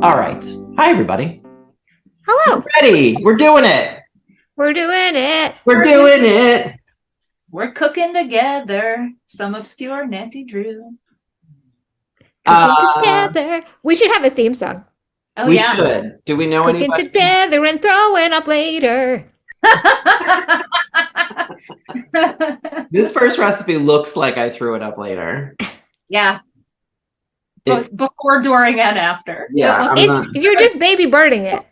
All right. Hi, everybody. Hello. Ready. We're doing it. We're doing it. We're doing it. We're cooking together. Some obscure Nancy Drew. Cooking together. We should have a theme song. Oh, we yeah. should. Do we know Cooking anybody? together and throwing up later. This first recipe looks like I threw it up later. Yeah. Both before, during, and after. Yeah. You're just baby birding it.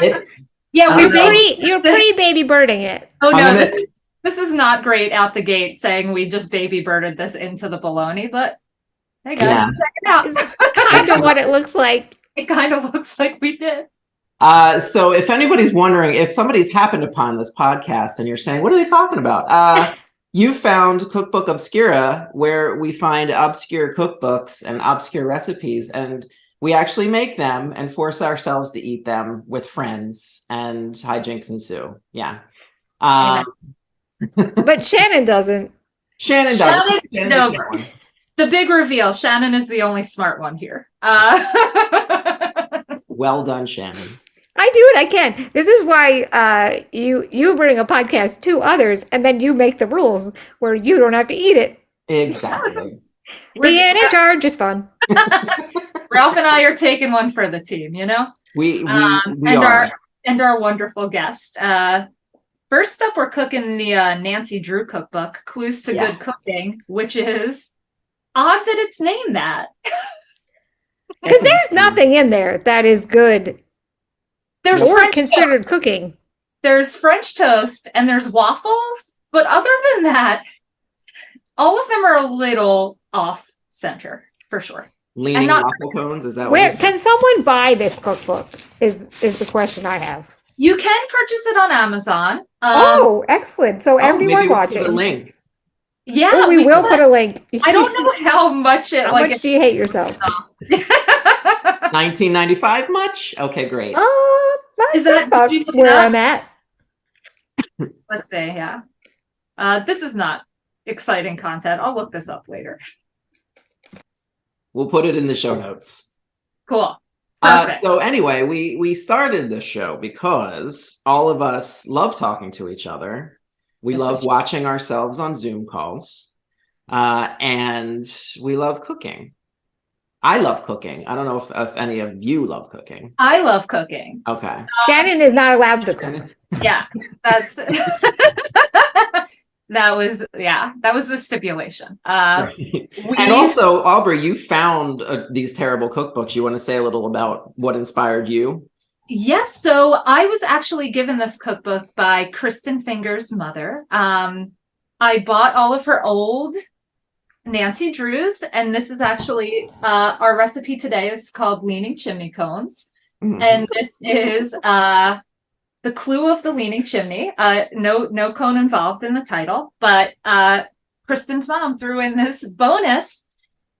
It's Yeah, you're pretty baby birding it. Oh no, this is not great out the gate saying we just baby birded this into the bologna, but hey guys, check it out. It's kind of what it looks like. It kind of looks like we did. So if anybody's wondering, if somebody's happened upon this podcast and you're saying, what are they talking about? You found Cookbook Obscura, where we find obscure cookbooks and obscure recipes, and we actually make them and force ourselves to eat them with friends, and hijinks ensue. Yeah. But Shannon doesn't. Shannon doesn't. No, the big reveal. Shannon is the only smart one here. Well done, Shannon. I do what I can. This is why you bring a podcast to others, and then you make the rules where you don't have to eat it. Exactly. Being in charge is fun. Ralph and I are taking one for the team, you know? We are. Our wonderful guest. First up, we're cooking the Nancy Drew cookbook, Clues to Good Cooking, which is odd that it's named that. Because there's nothing in there that is good. There's or considered cooking. There's French toast and there's waffles, but other than that, all of them are a little off center for sure. Leaning waffle cones, is that where can someone buy this cookbook? Is the question I have. You can purchase it on Amazon. Oh, excellent! So everyone watching, put a link. Yeah, we will put a link. I don't know how much how much do you hate yourself? $19.95 much? Okay, great. Is that about where I'm at? Let's say, yeah. This is not exciting content. I'll look this up later. We'll put it in the show notes. Cool. So anyway, we started the show because all of us love talking to each other. We love watching ourselves on Zoom calls. And we love cooking. I love cooking. I don't know if any of you love cooking. I love cooking. Okay. Shannon is not allowed to cook. Yeah, that's that was the stipulation. Right. And also, Aubrey, you found these terrible cookbooks. You want to say a little about what inspired you? Yes. So I was actually given this cookbook by Kristen Finger's mother. I bought all of her old Nancy Drews, and this is actually our recipe today is called Leaning Chimney Cones. Mm-hmm. And this is the clue of the leaning chimney. No cone involved in the title, but Kristen's mom threw in this bonus,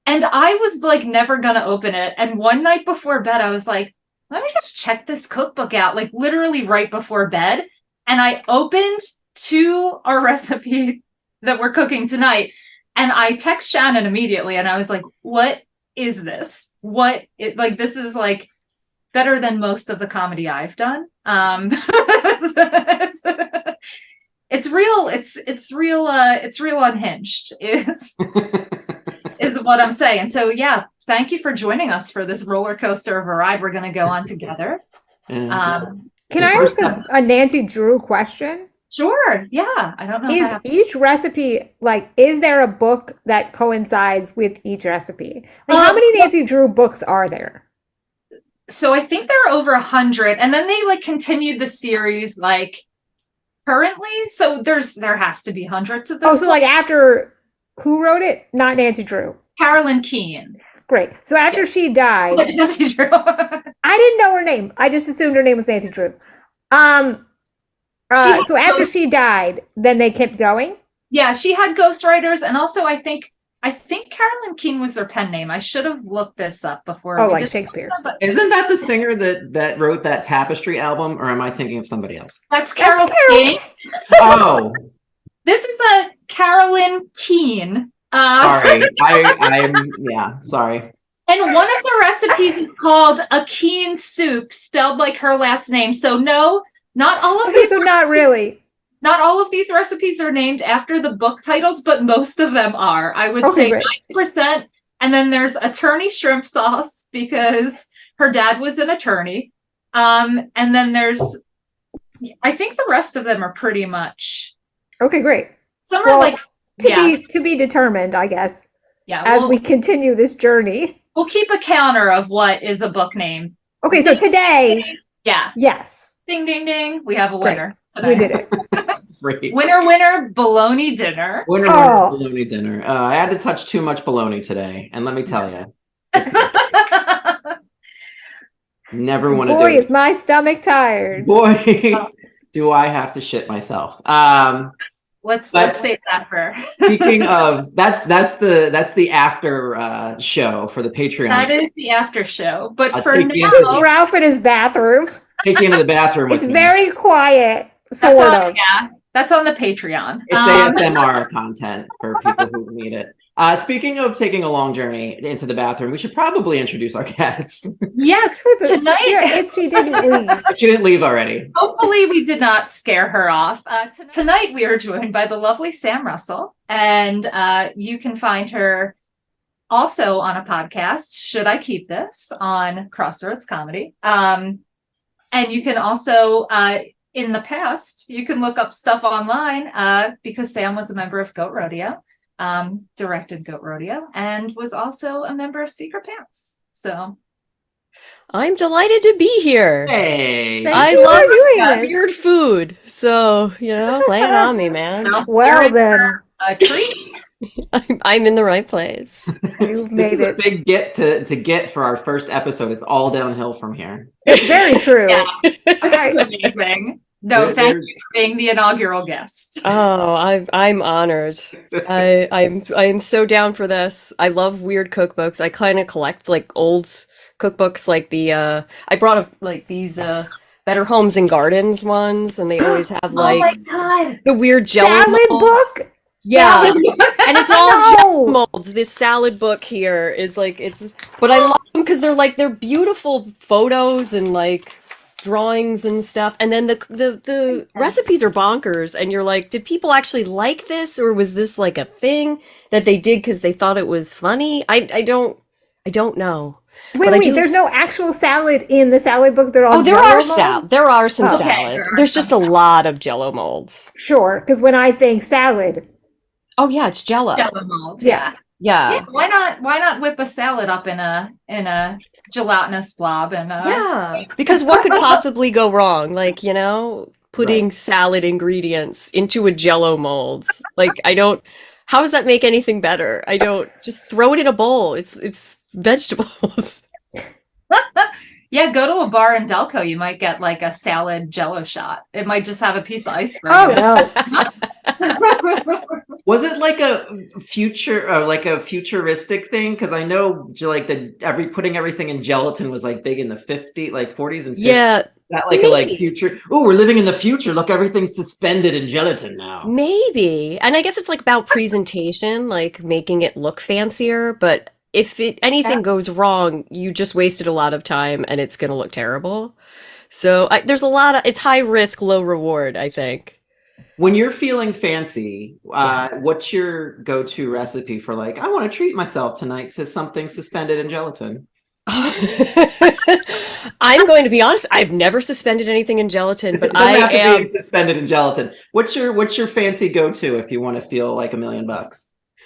and I was like never gonna open it. And one night before bed, I was like, let me just check this cookbook out, like literally right before bed. And I opened to our recipe that we're cooking tonight. And I text Shannon immediately, and I was like, what is this? This is like better than most of the comedy I've done. It's real unhinged is what I'm saying. So yeah, thank you for joining us for this roller coaster of a ride we're going to go on together. Can I ask a Nancy Drew question? Sure. Yeah. I don't know. Is each recipe, is there a book that coincides with each recipe? How many Nancy Drew books are there? So I think there are over 100, and then they continued the series currently. So there has to be hundreds of this. Oh, so after who wrote it? Not Nancy Drew. Carolyn Keene. Great. So after she died, Nancy Drew. I didn't know her name. I just assumed her name was Nancy Drew. So after she died, then they kept going? Yeah, she had ghostwriters, and also I think Carolyn Keene was her pen name. I should have looked this up before. Oh, like Shakespeare. Isn't that the singer that wrote that Tapestry album, or am I thinking of somebody else? That's Carol King. Oh. This is a Carolyn Keene. Sorry. I'm sorry. And one of the recipes is called a keen soup, spelled like her last name. So no, not all of Okay, these. so not really. Not all of these recipes are named after the book titles, but most of them are. I would Okay, say great. 90%. And then there's attorney shrimp sauce because her dad was an attorney. And then I think the rest of them are pretty much. Okay, great. Some Well, are like to be determined, I guess, yeah. as we continue this journey. We'll keep a counter of what is a book name. Okay, so today, Yeah. yes, Ding ding ding. We have a Great. winner. we did it. Great. Winner, bologna dinner. Winner, Oh. bologna dinner. I had to touch too much bologna today, and let me tell you, never want to do Boy, it. is my stomach tired. Boy, do I have to shit myself. Let's save that for. Speaking of, that's the after show for the Patreon. That is the after show. But I'll for take now, you This is Ralph in his bathroom. Take you into the bathroom with It's me. very quiet, that's sort on, of. yeah, that's on the Patreon. It's ASMR content for people who need it. Speaking of taking a long journey into the bathroom, we should probably introduce our guests. Yes, tonight. If she didn't leave. If she didn't leave already. Hopefully, we did not scare her off. Tonight, we are joined by the lovely Sam Russell, and you can find her also on a podcast, Should I Keep This, on Crossroads Comedy. And you can also, in the past, you can look up stuff online because Sam was a member of Goat Rodeo, directed Goat Rodeo, and was also a member of Secret Pants. So I'm delighted to be here. Hey. Thank I you for love doing this. weird food. So, lay it on me, man. Well, then, a treat. I'm in the right place. you've This made is a it. big get to get for our first episode. It's all downhill from here. It's very true. Yeah. This is amazing. No, thank you for being the inaugural guest. Oh, I'm honored. I'm so down for this. I love weird cookbooks. I kind of collect like old cookbooks, like I brought these Better Homes and Gardens ones, and they always have Oh my like god. the weird jello Salad molds. book? Yeah, Salad. and it's all jello No. molds. This salad book here is like but I love them because they're beautiful photos and like drawings and stuff. And then the recipes are bonkers, and you're like, did people actually like this, or was this like a thing that they did because they thought it was funny? I don't know. Wait, But I do- there's no actual salad in the salad book. They're all Oh, there Jell-O are molds? there are some Oh. Okay, salad. there are There's just a some. lot of jello molds. Sure, because when I think salad, Oh yeah, it's jello. Jello mold. Yeah. Yeah. Yeah. Why not whip a salad up in a gelatinous blob and Yeah, because what could possibly go wrong? Like, putting salad ingredients into a jello mold. Like, how does that make anything better? Just throw it in a bowl. It's vegetables. yeah, go to a bar in Delco, you might get like a salad jello shot. It might just have a piece of ice cream. oh no. Was it like a futuristic thing? Because I know like putting everything in gelatin was like big in the 40s and 50s. Yeah, Is that like a maybe. future? Oh, we're living in the future. Look, everything's suspended in gelatin now. Maybe. And I guess it's like about presentation, like making it look fancier, but if anything goes wrong, you just wasted a lot of time and it's going to look terrible. So there's it's high risk, low reward, I think. When you're feeling fancy, what's your go-to recipe for like, I want to treat myself tonight to something suspended in gelatin? I'm going to be honest, I've never suspended anything in gelatin, but It doesn't have to am be suspended in gelatin. What's your fancy go-to if you want to feel like $1 million?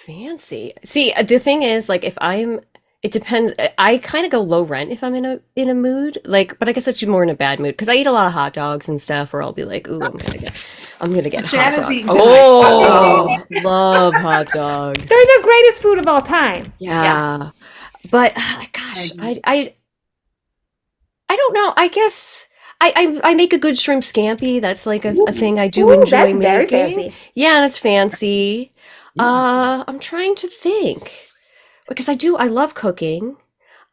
fancy. See, the thing is, like, it depends. I kind of go low rent if I'm in a mood, like, but I guess that's more in a bad mood because I eat a lot of hot dogs and stuff, or I'll be like, ooh, I'm gonna get hot Shannon's dogs. eating Oh, love hot dogs. They're the greatest food of all time. Yeah. But gosh, I don't know. I guess I make a good shrimp scampi. That's like a thing I do Ooh, enjoy that's making. very fancy. Yeah, and it's fancy. I'm trying to think because I love cooking.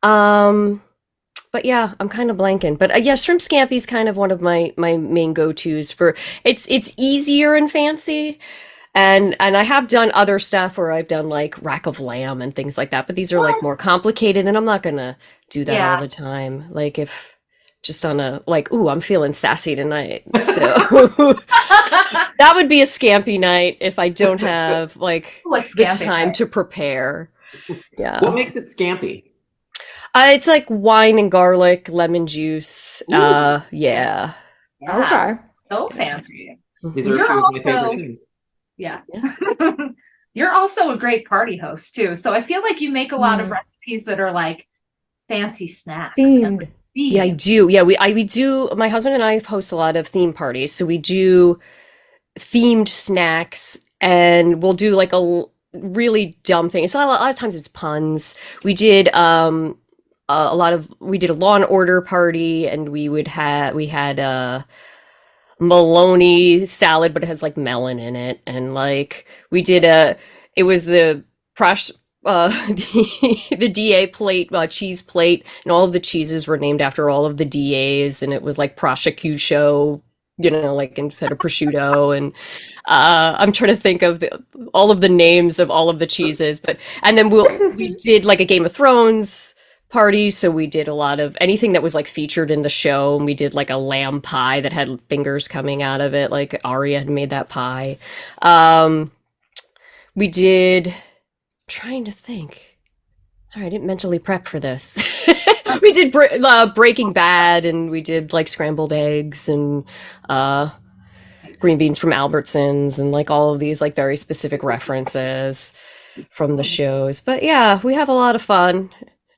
But yeah, I'm kind of blanking. But yeah, shrimp scampi is kind of one of my main go-tos for it's easier and fancy. And I have done other stuff where I've done like rack of lamb and things like that, but these are like more complicated, and I'm not gonna do that all the time. Like if just on a like, ooh, I'm feeling sassy tonight. So that would be a scampy night if I don't have like the time to prepare. Yeah. What makes it scampy? It's like wine and garlic, lemon juice. Yeah. Okay. So fancy. These are a few of my favorite things. Yeah. You're also a great party host too. So I feel like you make a lot of recipes that are like fancy snacks. Themed. Yeah, I do. Yeah, we do. My husband and I host a lot of theme parties, so we do themed snacks, and we'll do like really dumb thing. So a lot of times it's puns. We did we did a Law and Order party, and we had bologna salad, but it has like melon in it, and like we did it was the the DA plate, cheese plate, and all of the cheeses were named after all of the DAs, and it was like prosciutto, like instead of prosciutto, and I'm trying to think of all of the names of all of the cheeses, and then we did like a Game of Thrones party, so we did a lot of anything that was like featured in the show, and we did like a lamb pie that had fingers coming out of it, like Arya had made that pie. We did, trying to think, sorry, I didn't mentally prep for this. We did Breaking Bad, and we did like scrambled eggs and green beans from Albertsons, and like all of these like very specific references from the shows. But yeah, we have a lot of fun.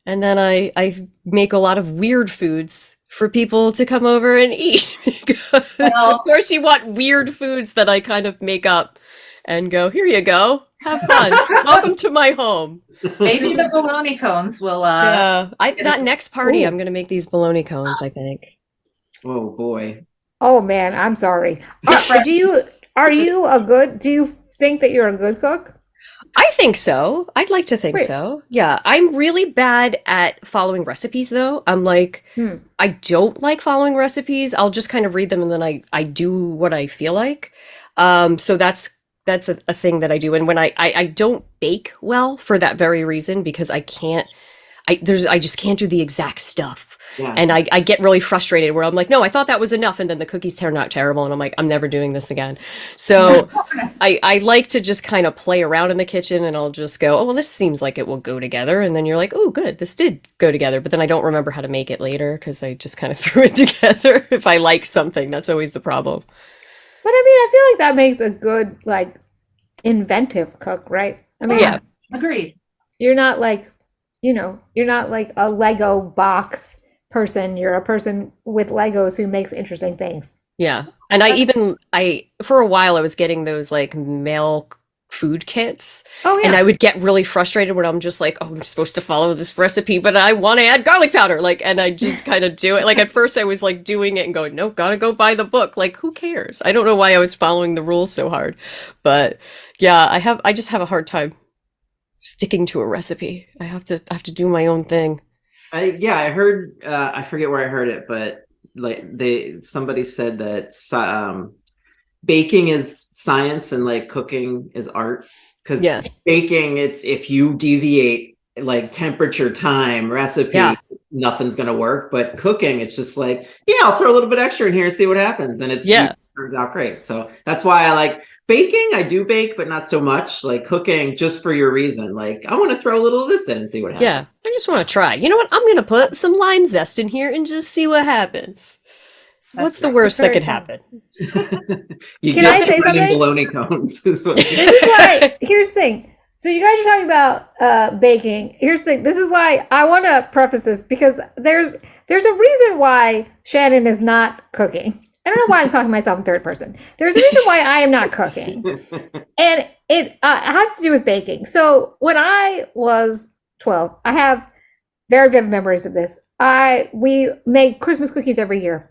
And then I make a lot of weird foods for people to come over and eat. Because of course you want weird foods that I kind of make up and go, here you go, have fun. Welcome to my home. Maybe the bologna cones will that next party, I'm gonna make these bologna cones, I think. Oh boy. Oh man, I'm sorry. Do you think that you're a good cook? I think so. I'd like to think so. Yeah. I'm really bad at following recipes though. I'm like, I don't like following recipes. I'll just kind of read them and then I do what I feel like. So that's a thing that I do. And when I don't bake well for that very reason, because I just can't do the exact stuff. Yeah. And I get really frustrated where I'm like, no, I thought that was enough. And then the cookies turn out terrible. And I'm like, I'm never doing this again. So I like to just kind of play around in the kitchen, and I'll just go, oh, well, this seems like it will go together. And then you're like, oh, good, this did go together. But then I don't remember how to make it later because I just kind of threw it together. If I like something, that's always the problem. But I mean, I feel like that makes a good, like, inventive cook, right? I mean, yeah, agreed. You're not like, you're not like a Lego box person. You're a person with Legos who makes interesting things. Yeah. And I for a while I was getting those like mail food kits. Oh yeah. And I would get really frustrated when I'm just like, oh, I'm supposed to follow this recipe, but I want to add garlic powder. Like, and I just kind of do it. Like at first I was like doing it and going, nope, gotta go buy the book. Like, who cares? I don't know why I was following the rules so hard. But yeah, I just have a hard time sticking to a recipe. I have to do my own thing. I heard, I forget where I heard it, but like somebody said that baking is science and like cooking is art. Because baking, it's if you deviate like temperature, time, recipe, nothing's gonna work. But cooking, it's just like, I'll throw a little bit extra in here and see what happens, and it turns out great. So that's why I like baking. I do bake, but not so much. Like cooking, just for your reason. Like I want to throw a little of this in and see what happens. Yeah, I just want to try. You know what? I'm gonna put some lime zest in here and just see what happens. What's the worst that could happen? Can I say something? Bologna cones. This is why. Here's the thing. So you guys are talking about baking. Here's the thing. This is why I want to preface this, because there's a reason why Shannon is not cooking. I don't know why I'm talking to myself in third person. There's a reason why I am not cooking, and it has to do with baking. So when I was 12, I have very vivid memories of this. We make Christmas cookies every year.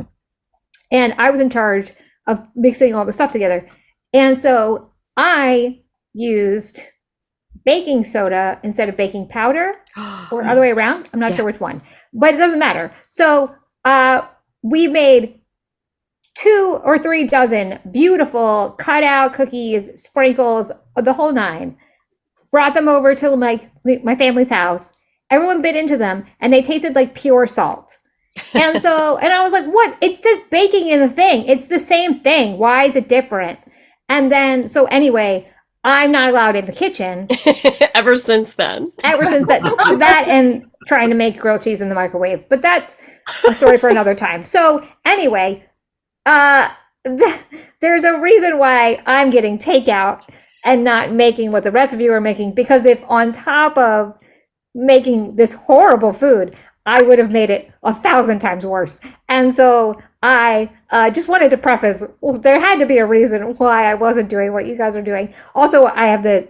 And I was in charge of mixing all the stuff together. And so I used baking soda instead of baking powder, or other way around. I'm not sure which one, but it doesn't matter. So we made 2 or 3 dozen beautiful cut out cookies, sprinkles, the whole nine. Brought them over to my family's house. Everyone bit into them, and they tasted like pure salt. And I was like, what? It's just baking in the thing. It's the same thing. Why is it different? And then, so anyway, I'm not allowed in the kitchen. Ever since then. Ever since that and trying to make grilled cheese in the microwave. But that's a story for another time. So anyway, there's a reason why I'm getting takeout and not making what the rest of you are making. Because if on top of making this horrible food, I would have made it 1,000 times worse. And so I just wanted to preface, there had to be a reason why I wasn't doing what you guys are doing. Also, I have the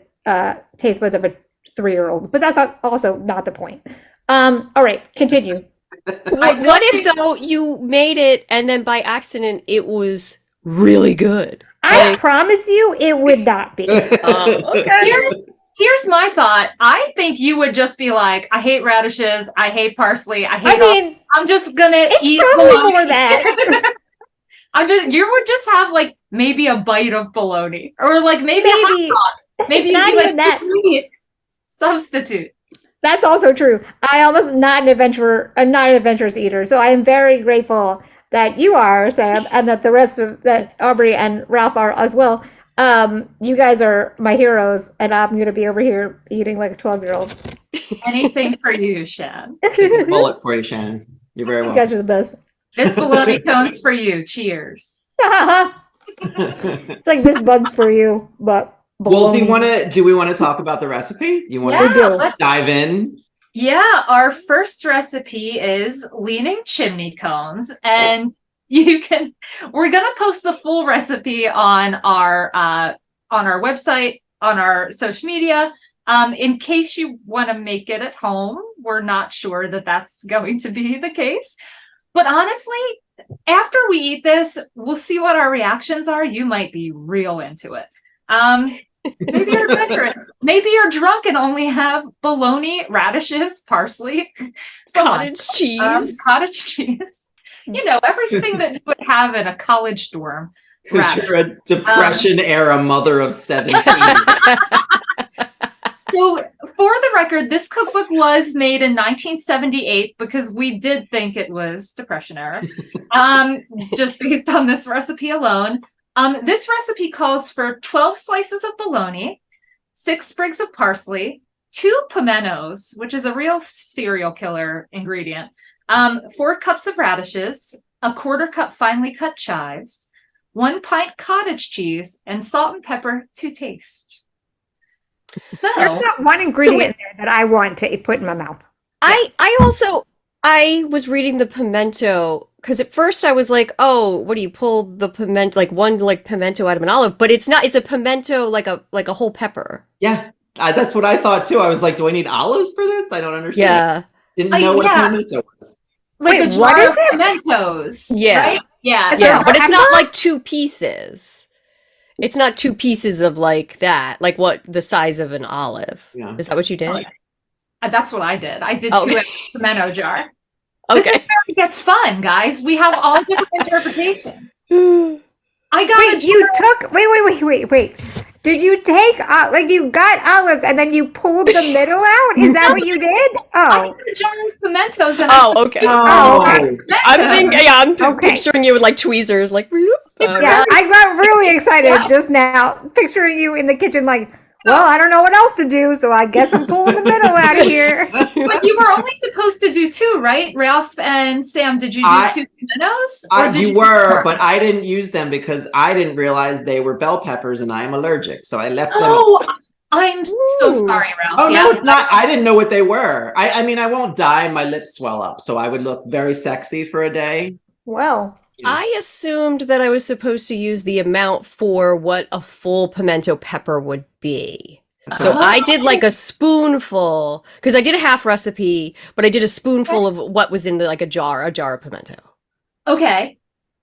taste buds of a 3-year-old, but that's also not the point. All right, continue. What if though you made it and then by accident it was really good? I promise you it would not be. Okay. Here's my thought. I think you would just be like, I hate radishes. I hate parsley. I'm just gonna eat bologna. More that. You would just have like maybe a bite of bologna, or like maybe a hot dog. Maybe not you'd be even like, that. Substitute. That's also true. I almost not an adventurous eater. So I am very grateful that you are, Sam, and that the rest of that Aubrey and Ralph are as well. You guys are my heroes, and I'm going to be over here eating like a 12-year-old. Anything for you, Shan. Bullet for you, Shannon. You're very You welcome. guys are the best. This bologna cones for you. Cheers. It's like this bug's for you, but Well, bologna. do we want to talk about the recepe? Do you want We do. to dive in? Yeah, our first recipe is Leaning Chimney Cones, and we're gonna post the full recipe on our website, on our social media. In case you want to make it at home, we're not sure that that's going to be the case. But honestly, after we eat this, we'll see what our reactions are. You might be real into it. Maybe you're adventurous. Maybe you're drunk and only have bologna, radishes, parsley, Cottage cheese. cottage cheese. You know, everything that you would have in a college dorm. Because you're a Depression era mother of 17. So, for the record, this cookbook was made in 1978 because we did think it was Depression era, just based on this recipe alone. This recipe calls for 12 slices of bologna, 6 sprigs of parsley, 2 pimentos, which is a real serial killer ingredient, 4 cups of radishes, a 1/4 cup finely cut chives, 1 pint cottage cheese, and salt and pepper to taste. So There's not one ingredient in there that I want to put in my mouth. I was reading the pimento because at first I was like, oh, what do you pull the pimento, like one like pimento out of an olive, but it's not, it's a pimento like a whole pepper. Yeah, that's what I thought too. I was like, do I need olives for this? I don't understand. Yeah. Didn't know what a pimento was. like Wait, a what jar is of it? pimentos. Yeah. Right? Yeah. Yeah, a but it's not pepper? like 2 pieces. It's not 2 pieces of like that, like what the size of an olive. Yeah. Is that what you did? Oh, yeah. That's what I did. I did Oh. 2 in a pimento jar. Okay. This is where it gets fun, guys. We have all different interpretations. I got Wait, you took wait. Did you take like you got olives and then you pulled the middle out? Is that what you did? I Oh, had a jar of pimentos and Oh, okay. Oh, okay. I'm Okay. picturing you with like tweezers, like. yeah. I got really excited just now, picturing you in the kitchen, like, well, I don't know what else to do, so I guess I'm pulling the middle out of here. But you were only supposed to do 2, right? Ralph and Sam, did you do 2 pimentos? Or did You do were, 4? but I didn't use them because I didn't realize they were bell peppers and I am allergic. So I left them. Oh, I'm so sorry, Ralph. Oh, Yeah. no, it's not. I didn't know what they were. I mean, I won't dye. My lips swell up. So I would look very sexy for a day. Well, I assumed that I was supposed to use the amount for what a full pimento pepper would be. So I did like a spoonful, because I did a half recipe, but I did a spoonful of what was in a jar of pimento. Okay.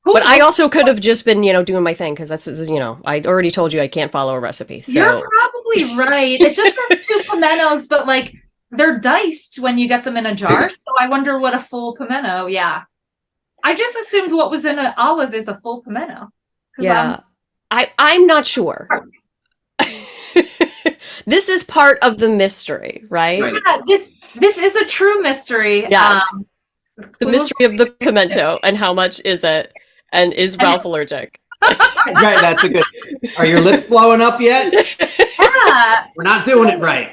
Cool. But I also could have just been, doing my thing, because that's, I already told you I can't follow a recipe. So. You're probably right. It just has 2 pimentos, but like they're diced when you get them in a jar. So I wonder what a full pimento. Yeah. I just assumed what was in an olive is a full pimento. Yeah. I'm not sure. This is part of the mystery, right? Yeah, this is a true mystery. Yes. The mystery of the pimento and how much is it? And is Ralph allergic? Right, that's a good. Are your lips blowing up yet? Yeah. We're not doing it right.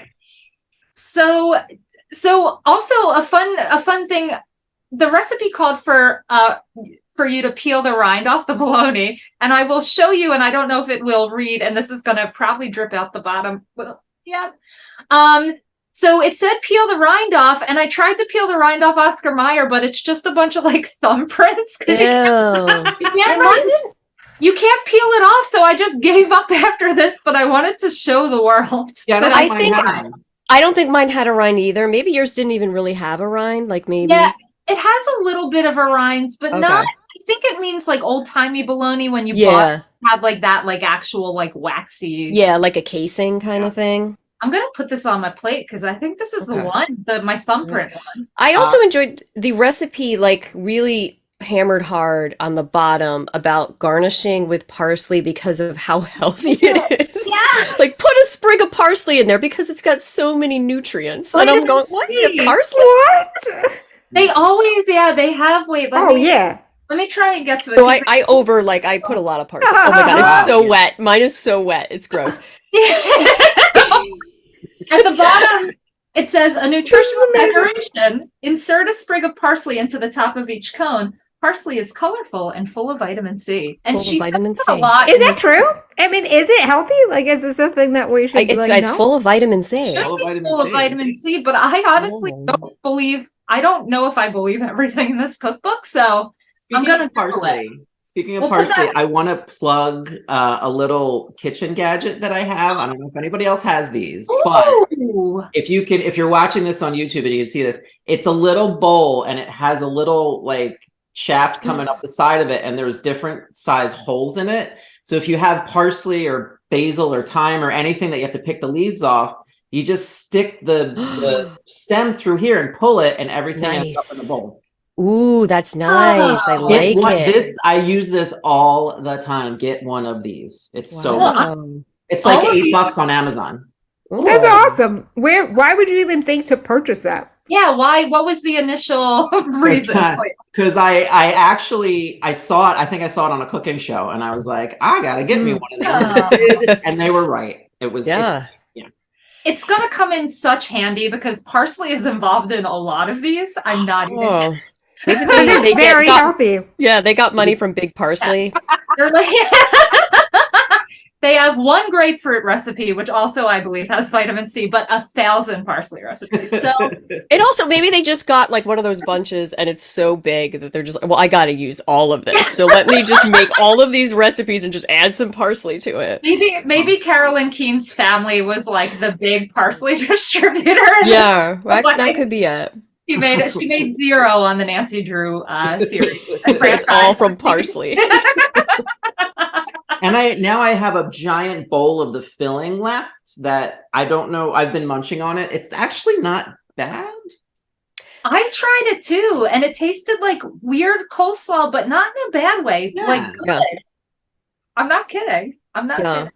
So also a fun thing, the recipe called for you to peel the rind off the bologna, and I will show you, and I don't know if it will read, and this is going to probably drip out the bottom. Well, yeah. So it said peel the rind off, and I tried to peel the rind off Oscar Mayer, but it's just a bunch of like thumbprints because you can't peel it off. So I just gave up after this, but I wanted to show the world. Yeah, I don't think mine had a rind either. Maybe yours didn't even really have a rind. Like maybe. Yeah, it has a little bit of a rind, but not. I think it means like old timey bologna when you had like that like actual like waxy. Yeah, like a casing kind of thing. I'm gonna put this on my plate because I think this is the one, my thumbprint one. I also enjoyed the recipe, like really hammered hard on the bottom about garnishing with parsley because of how healthy it is. Yeah. Like put a sprig of parsley in there because it's got so many nutrients. And I'm going, what? Parsley? What? They always, they have. Wait, let me try and get to it. So I put a lot of parsley. Oh my God, it's so wet. Mine is so wet. It's gross. At the bottom, it says a nutritional decoration. Insert a sprig of parsley into the top of each cone. Parsley is colorful and full of vitamin C. And she vitamin C. A lot. Is that true? I mean, is it healthy? Like, is this a thing that we should It's full of vitamin C. Full of vitamin C, but I honestly don't believe, I don't know if I believe everything in this cookbook, so I'm going to parsley. Speaking of parsley, I want to plug a little kitchen gadget that I have. I don't know if anybody else has these, but if you're watching this on YouTube and you can see this, it's a little bowl and it has a little like shaft coming up the side of it, and there's different size holes in it. So if you have parsley or basil or thyme or anything that you have to pick the leaves off, you just stick the stem through here and pull it, and everything ends up in the bowl. Ooh, that's nice. I like it. I use this all the time. Get one of these. It's so fun. It's like $8 on Amazon. Ooh. That's awesome. Why would you even think to purchase that? Yeah, why? What was the initial reason? Because I saw it. I think I saw it on a cooking show, and I was like, I gotta get me one of them. And they were right. It was It's gonna come in such handy because parsley is involved in a lot of these. I'm not even kidding. Maybe they very healthy. Yeah, they got money from Big Parsley. They have one grapefruit recipe, which also I believe has vitamin C, but 1,000 parsley recipes. So it also, maybe they just got like one of those bunches and it's so big that they're just, well, I got to use all of this. So let me just make all of these recipes and just add some parsley to it. Maybe Carolyn Keene's family was like the big parsley distributor. Yeah, that could be it. She made 0 on the Nancy Drew series. It's all from parsley. And I have a giant bowl of the filling left that I don't know. I've been munching on it. It's actually not bad. I tried it too, and it tasted like weird coleslaw, but not in a bad way. Yeah. Like good. Yeah. I'm not kidding. Kidding.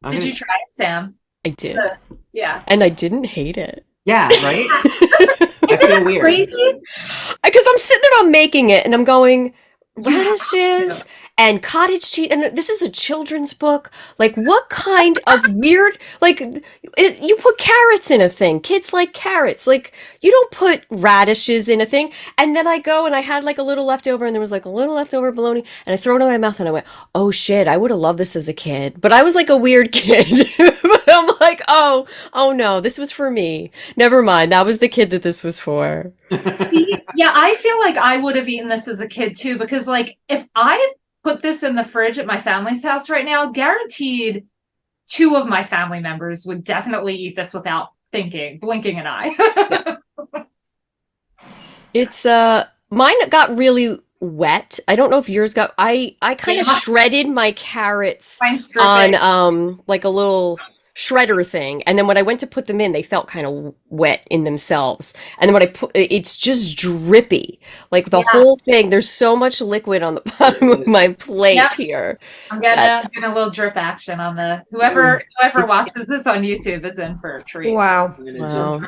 Did you try it, Sam? I did. Yeah. And I didn't hate it. Yeah, right? That's Isn't weird. Crazy? Because I'm sitting there, I'm making it, and I'm going, radishes and cottage cheese, and this is a children's book. Like, what kind of weird, like, you put carrots in a thing. Kids like carrots. Like, you don't put radishes in a thing. And then I go and I had like a little leftover, and there was like a little leftover bologna, and I throw it in my mouth, and I went, oh shit, I would have loved this as a kid. But I was like a weird kid. But I'm like, oh no, this was for me. Never mind. That was the kid that this was for. See, yeah, I feel like I would have eaten this as a kid too, because like if I put this in the fridge at my family's house right now, guaranteed 2 of my family members would definitely eat this without blinking an eye. It's mine got really wet. I don't know if yours got. I kind of shredded my carrots on like a little shredder thing. And then when I went to put them in, they felt kind of wet in themselves. And then when I put, it's just drippy. Like the whole thing, there's so much liquid on the bottom of my plate here. I'm getting a little drip action on the whoever watches this on YouTube is in for a treat. Wow.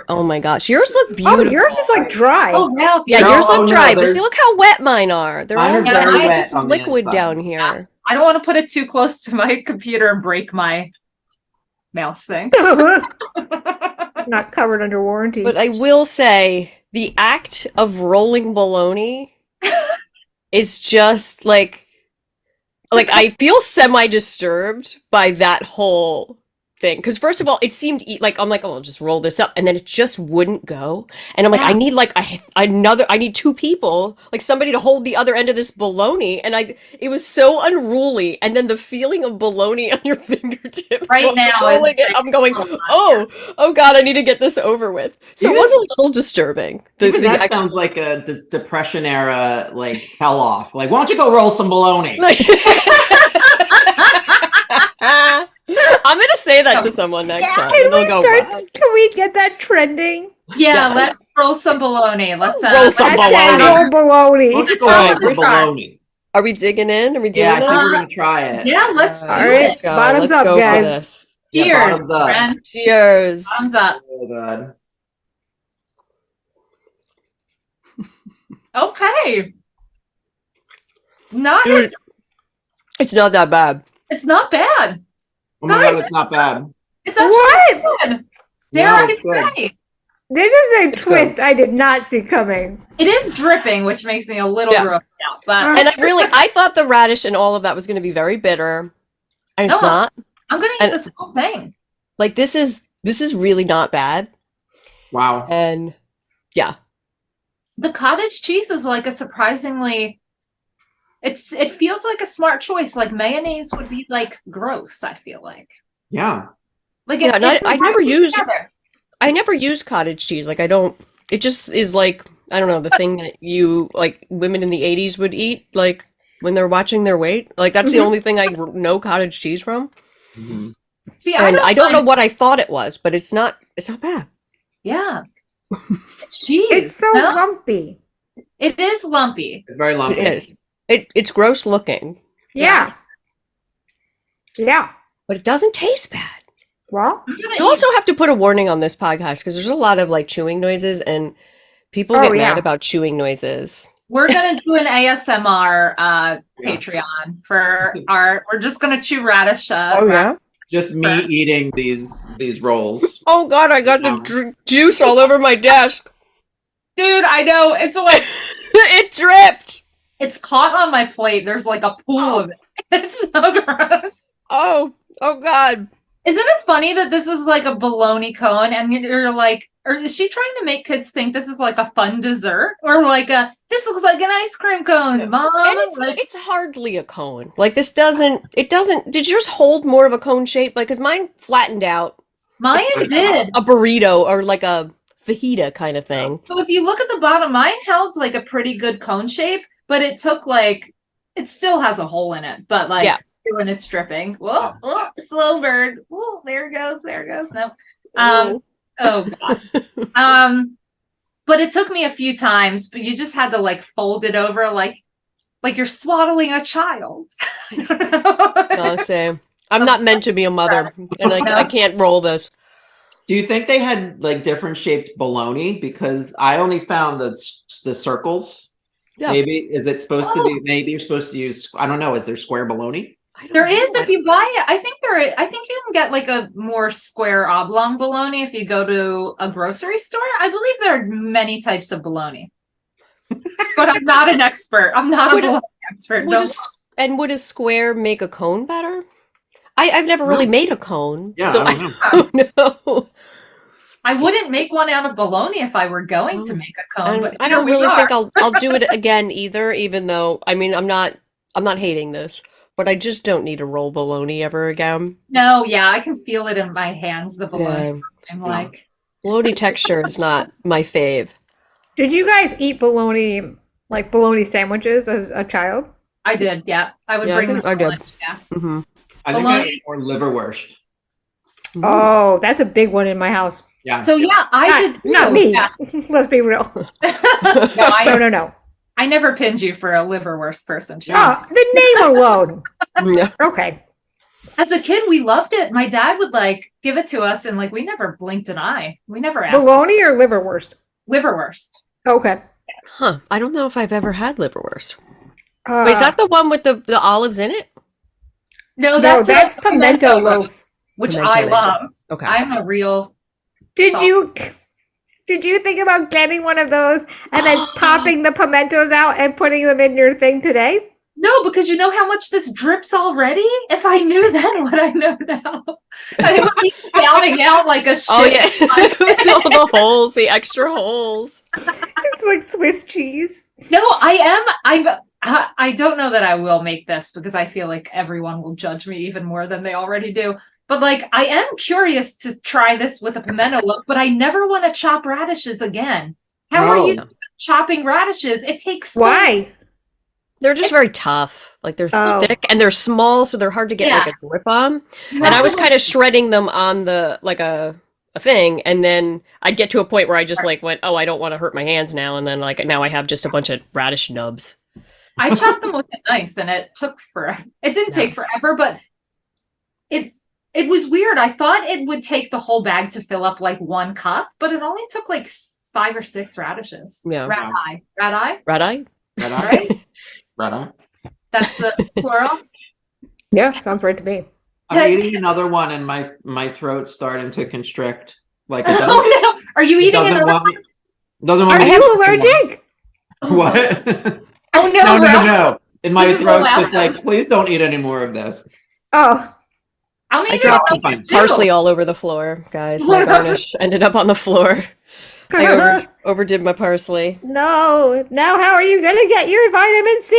Oh my gosh. Yours look beautiful. Oh, yours is like dry. Oh, now yours look dry, but see, look how wet mine are. They're all very wet this liquid down here. I don't want to put it too close to my computer and break my mouse thing. Not covered under warranty. But I will say the act of rolling bologna is just like I feel semi-disturbed by that whole thing. Because first of all, it seemed like I'm like, oh, I'll just roll this up, and then it just wouldn't go. And I'm like, I need like I need two people, like somebody to hold the other end of this bologna. And it was so unruly. And then the feeling of bologna on your fingertips right now I'm going, oh God, I need to get this over with. So it was a little disturbing. That sounds like a Depression era like tell off. Like, why don't you go roll some bologna? I'm gonna say that to someone next time. Can we get that trending? Yeah, let's roll some bologna. Let's roll some bologna. Roll bologna. Why don't you go ahead for bologna? Are we digging in? Are we doing this? I think we're gonna try it. Yeah, let's do it. Bottoms up, guys. Cheers. Bottoms up. Friend. Cheers. Bottoms up. Oh God. Okay. It's not that bad. It's not bad. Oh my God, it's not bad. It's actually good. Dare I say? This is a twist I did not see coming. It is dripping, which makes me a little grossed out. But I thought the radish and all of that was going to be very bitter, and it's not. I'm going to eat this whole thing. Like this is really not bad. Wow. And yeah, the cottage cheese is like a surprisingly. It feels like a smart choice. Like mayonnaise would be like gross. I feel like. Yeah. Like I never use cottage cheese. Like I don't. It just is like I don't know the thing that you like women in the 80s would eat like when they're watching their weight. Like that's the only thing I know cottage cheese from. Mm-hmm. See, I don't know what I thought it was, but it's not bad. Yeah. It's cheese. It's so lumpy. It is lumpy. It's very lumpy. It is. It's gross looking. Yeah. But it doesn't taste bad. Well, you also have to put a warning on this podcast because there's a lot of like chewing noises and people get mad about chewing noises. We're gonna do an ASMR Patreon for we're just gonna chew radish. Just me eating these rolls. Oh God, I got the juice all over my desk. Dude, I know. It's like it dripped. It's caught on my plate. There's like a pool of it. It's so gross. Oh God. Isn't it funny that this is like a bologna cone and you're like, or is she trying to make kids think this is like a fun dessert? Or like this looks like an ice cream cone, Mom? And it's hardly a cone. Like did yours hold more of a cone shape? Like, cause mine flattened out. Mine did. A burrito or like a fajita kind of thing. So if you look at the bottom, mine held like a pretty good cone shape, but it took like, it still has a hole in it, but like, when it's dripping. Whoa, slow bird. Whoa, there it goes. No. Oh God. But it took me a few times, but you just had to like fold it over like you're swaddling a child. I don't know. No, same. I'm not meant to be a mother, and I can't roll this. Do you think they had like different shaped bologna? Because I only found the circles. Yeah. Maybe is it supposed to be? Maybe you're supposed to use. I don't know. Is there square bologna? There is if you buy it. I think you can get like a more square oblong bologna if you go to a grocery store. I believe there are many types of bologna. But I'm not an expert. I'm not a bologna expert. Would a square make a cone better? I've never really made a cone. Yeah, so I don't know. I wouldn't make one out of bologna if I were going to make a cone. But I don't really think I'll do it again either, even though I mean I'm not hating this. But I just don't need to roll bologna ever again. No, I can feel it in my hands, the bologna. I'm like... Bologna texture is not my fave. Did you guys eat bologna sandwiches as a child? I did, yeah. I would bring them. I did. Yeah. Mm-hmm. I think I ate more liverwurst. Oh, that's a big one in my house. Yeah. So yeah, I did too. Not me. Yeah. Let's be real. No. I never pinned you for a liverwurst person. Sharon. Oh, the name alone. Yeah. Okay. As a kid, we loved it. My dad would like give it to us, and like we never blinked an eye. We never asked. Bologna or liverwurst? Liverwurst. Okay. Huh. I don't know if I've ever had liverwurst. Uh, Wait, is that the one with the olives in it? No, no, that's that's a pimento loaf. which Pimento I loaf. love. Okay. I'm a real. Did Salt. you think about getting one of those and then popping the pimentos out and putting them in your thing today? No, because you know how much this drips already? If I knew then what I know now, I would be spouting out like a shit. Oh yeah, all the holes, the extra holes. It's like Swiss cheese. No, I don't know that I will make this because I feel like everyone will judge me even more than they already do. But like, I am curious to try this with a pimento loaf, but I never want to chop radishes again. How are you chopping radishes? It takes so Why? They're just very tough. Like they're thick and they're small, so they're hard to get like a grip on. And I was kind of shredding them on the like a thing, and then I'd get to a point where I just like went, oh, I don't want to hurt my hands now, and then like now I have just a bunch of radish nubs. I chopped them with a knife, and it took forever. It didn't take forever, but it was weird. I thought it would take the whole bag to fill up like 1 cup, but it only took like 5 or 6 radishes. Yeah. Radi. Red-eye? Right. That's the plural. Yeah, sounds right to me. I'm eating another one, and my throat's starting to constrict. Like it doesn't, Oh no! Are you eating doesn't another? want me. Doesn't want Are me. you allergic? What? Oh no! No. And my This is throat's the just last like, please don't eat any more of this. Oh, I'm I eating dropped another too. parsley all over the floor, guys. My garnish ended up on the floor. I overdid my parsley. no. Now how are you going to get your vitamin C?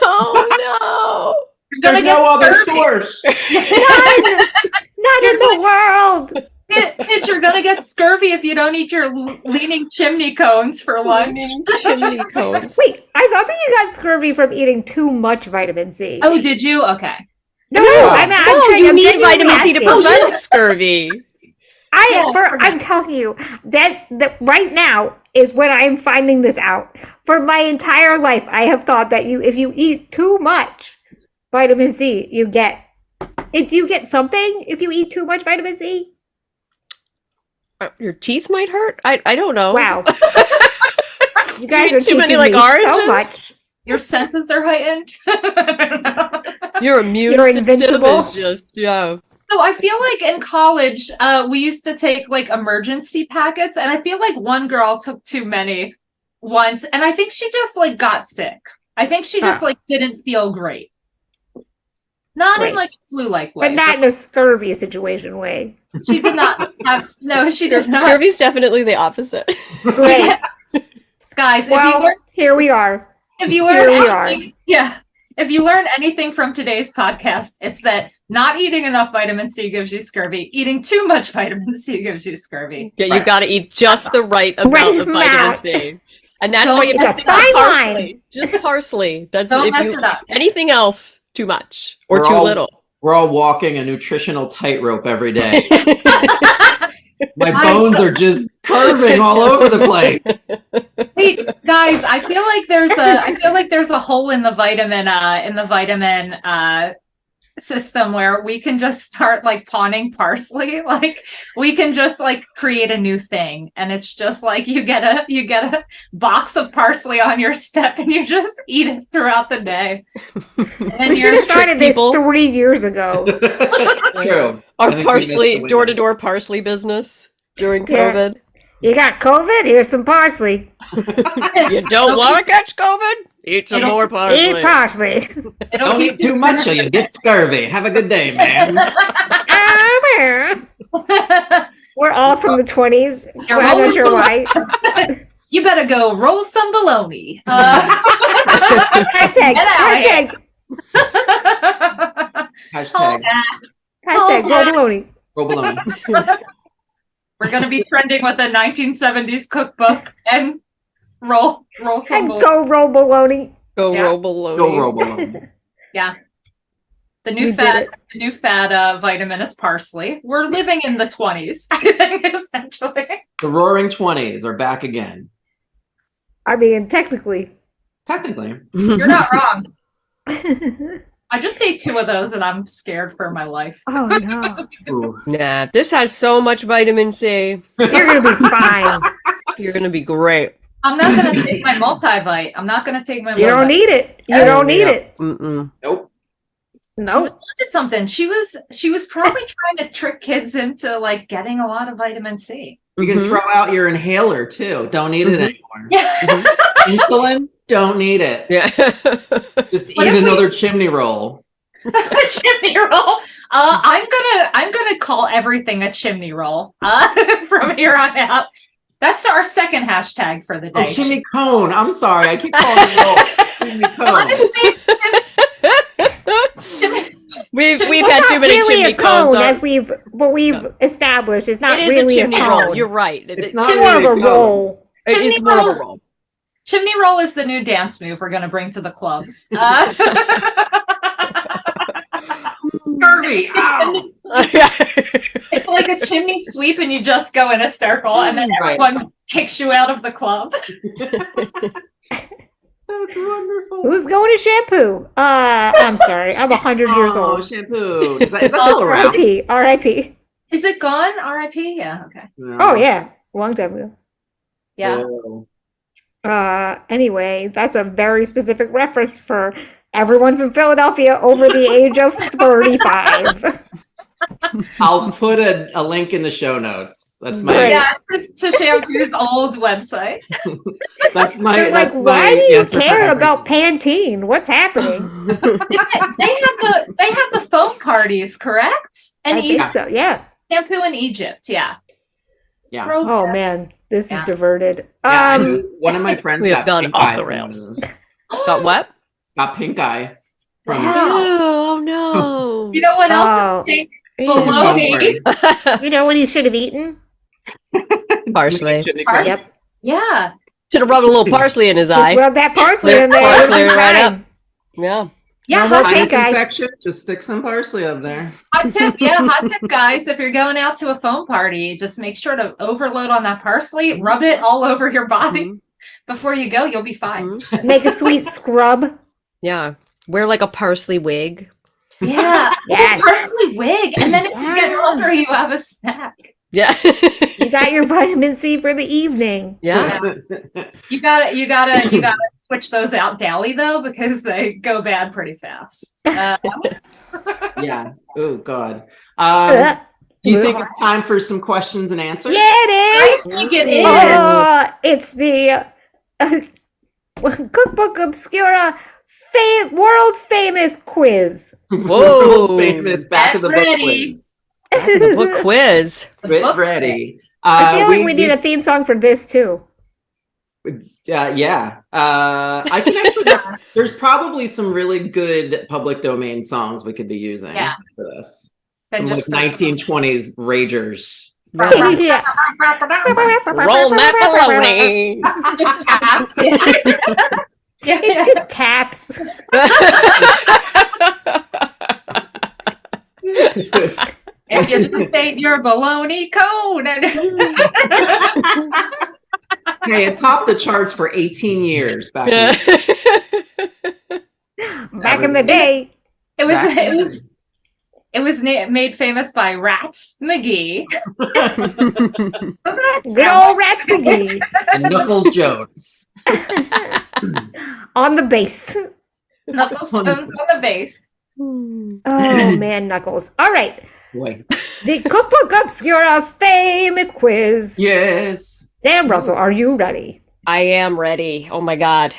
Oh You're gonna There's get no other scurvy. source. None! Not in the world! Bitch, you're gonna get scurvy if you don't eat your leaning chimney cones for no! lunch. Leaning chimney cones. Wait, I thought that you got scurvy from eating too much vitamin C. Oh, did you? Okay. No, I'm You need genuinely vitamin C to asking. prevent scurvy. I'm telling you that right now is when I'm finding this out. For my entire life, I have thought that if you eat too much vitamin C, you get. Do you get something if you eat too much vitamin C? Your teeth might hurt? I don't know. Wow. You guys eat are too many, teaching like, me oranges? so much. Your senses are heightened. Your immune You're system invincible. is just, So I feel like in college, we used to take like emergency packets, and I feel like one girl took too many once, and I think she just like got sick. I think she just like didn't feel great. Not in like a flu-like way. But not in a scurvy situation way. She did not have, no, she did not. Scurvy's definitely the opposite. Great. Guys, Well, here we are. if you learn anything, if you learn anything from today's podcast, it's that not eating enough vitamin C gives you scurvy. Eating too much vitamin C gives you scurvy. Yeah, you got to eat just the right amount of vitamin amount. C. And that's Don't- why you have to It's a stick to fine parsley. line. Just parsley. That's Don't if mess you it up. anything else too much or We're too all- little. We're all walking a nutritional tightrope every day. My I- bones are just curving all over the place. Wait, guys, I feel like there's a hole in the vitamin system where we can just start like pawning parsley. Like we can just like create a new thing, and it's just like you get a box of parsley on your step, and you just eat it throughout the day. And We should have started this 3 years ago. True. Our I think we missed parsley the door-to-door parsley business during Yeah. COVID. You got COVID? Here's some parsley. You don't want to catch COVID? Eat some more parsley. Eat parsley. Don't eat too much or you get scurvy. Have a good day, man. We're all from the 20s. You're I'm rolling not sure why. You better go roll some bologna. Hashtag, Get out of Hashtag hashtag, roll baloney. provolone. We're gonna be trending with a 1970s cookbook and roll some And bologna. go roll baloney. Go Yeah. roll baloney. Go roll balone. Yeah. The We new did fad, it. the new fad vitamin is parsley. We're living in the 20s, I think, essentially. The Roaring 20s are back again. I mean, technically. Technically. You're not wrong. I just ate 2 of those and I'm scared for my life. Oh no. Ooh. Nah, this has so much vitamin C. You're gonna be fine. You're gonna be great. I'm not going to take my multivite. I'm not going to take my You don't multivite. need it. You don't need Yeah. it. Mm-mm. Nope. She No. was onto something. She was probably trying to trick kids into like getting a lot of vitamin C. You can Mhm. throw out your inhaler too. Don't need it Mhm. anymore. Yeah. Insulin, don't need it. Yeah. Just What eat if we- another chimney roll. Chimney roll. I'm gonna call everything a chimney roll from here on out. That's our second hashtag for the day. Oh, chimney cone. I'm sorry. I keep calling it roll. Chimney cone. We've It's had not too many really chimney a cone, cones. as we've established. It's not It is really a chimney cone. roll. You're right. It's not It's more of really a a cone. roll. It is Chimney more of a roll. roll. Chimney roll is the new dance move we're gonna bring to the clubs. Scurvy. Ow. It's like a chimney sweep, and you just go in a circle, and then Right. everyone kicks you out of the club. That's wonderful. Who's going to shampoo? I'm sorry. I'm 100 years Oh, old. shampoo. Is that still around? R.I.P. R.I.P. Is it gone? R.I.P. Yeah. Okay. No. Oh yeah, long time ago. Yeah. Oh. Anyway, that's a very specific reference for everyone from Philadelphia over the age of 35. I'll put a link in the show notes. That's my Great. Yeah. To Shampoo's old website. that's my They're like, that's why my do you answer for care about everything. Pantene? What's happening? They had the phone parties, correct? And I think so. Yeah. shampoo in Egypt. Yeah. Yeah. Oh man, this is Yeah. diverted. Yeah, one of my friends We have got gone pink off eye the from rails. those. Got what? Got pink eye from Wow. Oh no. You know what else Oh. is pink? Ew. Bologna. You know what he should have eaten? Parsley. Chimney Parsley. cone. Yep. Yeah. Should have rubbed a little parsley in his Just eye. rub that parsley Clear- in there. It'll be clear it right fine. up. Yeah. Yeah. No more Hot, Sinus pink eye. infection, just stick some parsley up there. hot tip. Yeah. Hot tip, guys. If you're going out to a foam party, just make sure to overload on that parsley. Rub it all over your body Mhm. before you go. You'll be fine. Mhm. Make a sweet scrub. Yeah. Wear like a parsley wig. Yeah. Yes. Parsley wig. And then if you get Yeah. hungry, you have a snack. Yeah. You got your vitamin C for the evening. Yeah. You gotta switch those out daily though, because they go bad pretty fast. Yeah. Oh God. Do you think it's time for some questions and answers? Yeah, it is. You get in. It's the Cookbook Obscura world famous quiz. Whoa. Famous back of the book Ready. quiz. The book quiz. Get ready. I feel like we need a theme song for this too. Yeah. I can actually. There's probably some really good public domain songs we could be using Yeah. for this. And Some like just 1920s ragers. Yeah. Roll that bologna. just taps. Yeah. It's just taps. If you just ate your bologna cone. Hey, it topped the charts for 18 years back. Yeah. Back in the day. It was made famous by Rats McGee. Good old Rats McGee And Knuckles Jones. on the bass. Knuckles Jones on the bass. Oh man, Knuckles. All right. Boy. The Cookbook Obscura famous quiz. Yes. Sam Russell, are you ready? I am ready. Oh my god.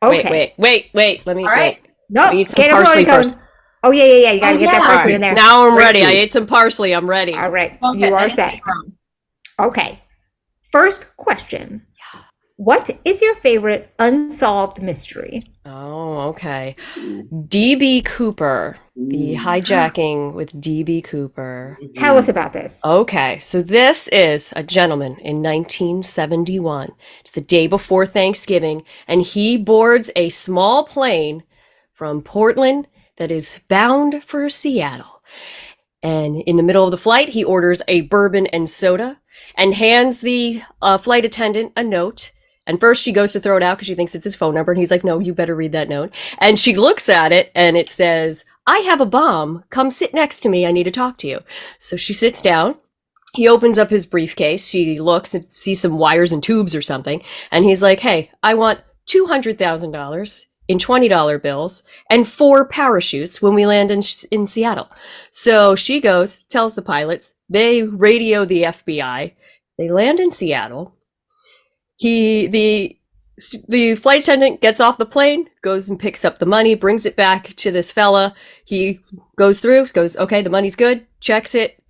Okay. Wait. Let me All right. No, I need some get a parsley cone. first. Oh yeah. You gotta Oh, get that yeah. parsley in there. Now I'm ready. I Ready. ate some parsley. I'm ready. All right, Won't you get are anything set. wrong. Okay. First question. What is your favorite unsolved mystery? Oh, okay. DB Cooper. The hijacking with DB Cooper. Tell us about this. Okay, so this is a gentleman in 1971. It's the day before Thanksgiving, and he boards a small plane from Portland that is bound for Seattle. And in the middle of the flight, he orders a bourbon and soda and hands the flight attendant a note. And first she goes to throw it out because she thinks it's his phone number. And he's like, no, you better read that note. And she looks at it and it says, I have a bomb. Come sit next to me. I need to talk to you. So she sits down. He opens up his briefcase. She looks and sees some wires and tubes or something. And he's like, hey, I want $200,000 in $20 bills and 4 parachutes when we land in Seattle. So she goes, tells the pilots, they radio the FBI. They land in Seattle. The flight attendant gets off the plane, goes and picks up the money, brings it back to this fella. He goes through, goes, okay, the money's good, checks it,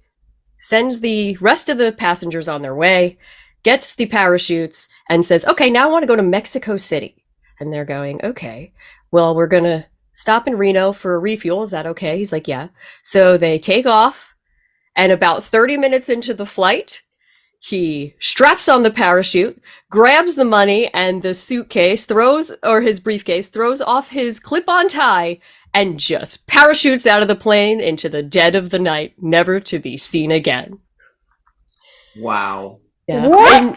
sends the rest of the passengers on their way, gets the parachutes, and says, okay, now I want to go to Mexico City. And they're going, okay, well, we're going to stop in Reno for a refuel. Is that okay? He's like, yeah. So they take off, and about 30 minutes into the flight, he straps on the parachute, grabs the money and the suitcase, his briefcase, throws off his clip-on tie, and just parachutes out of the plane into the dead of the night, never to be seen again. Wow. Yeah. What? And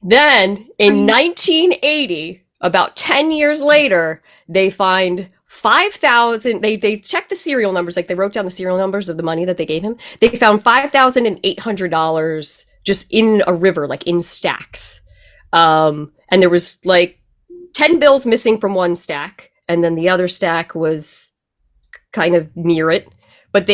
then in 1980, about 10 years later, they find 5,000. They checked the serial numbers, like they wrote down the serial numbers of the money that they gave him. They found $5,800 just in a river, like in stacks. And there was like 10 bills missing from one stack, and then the other stack was kind of near it. But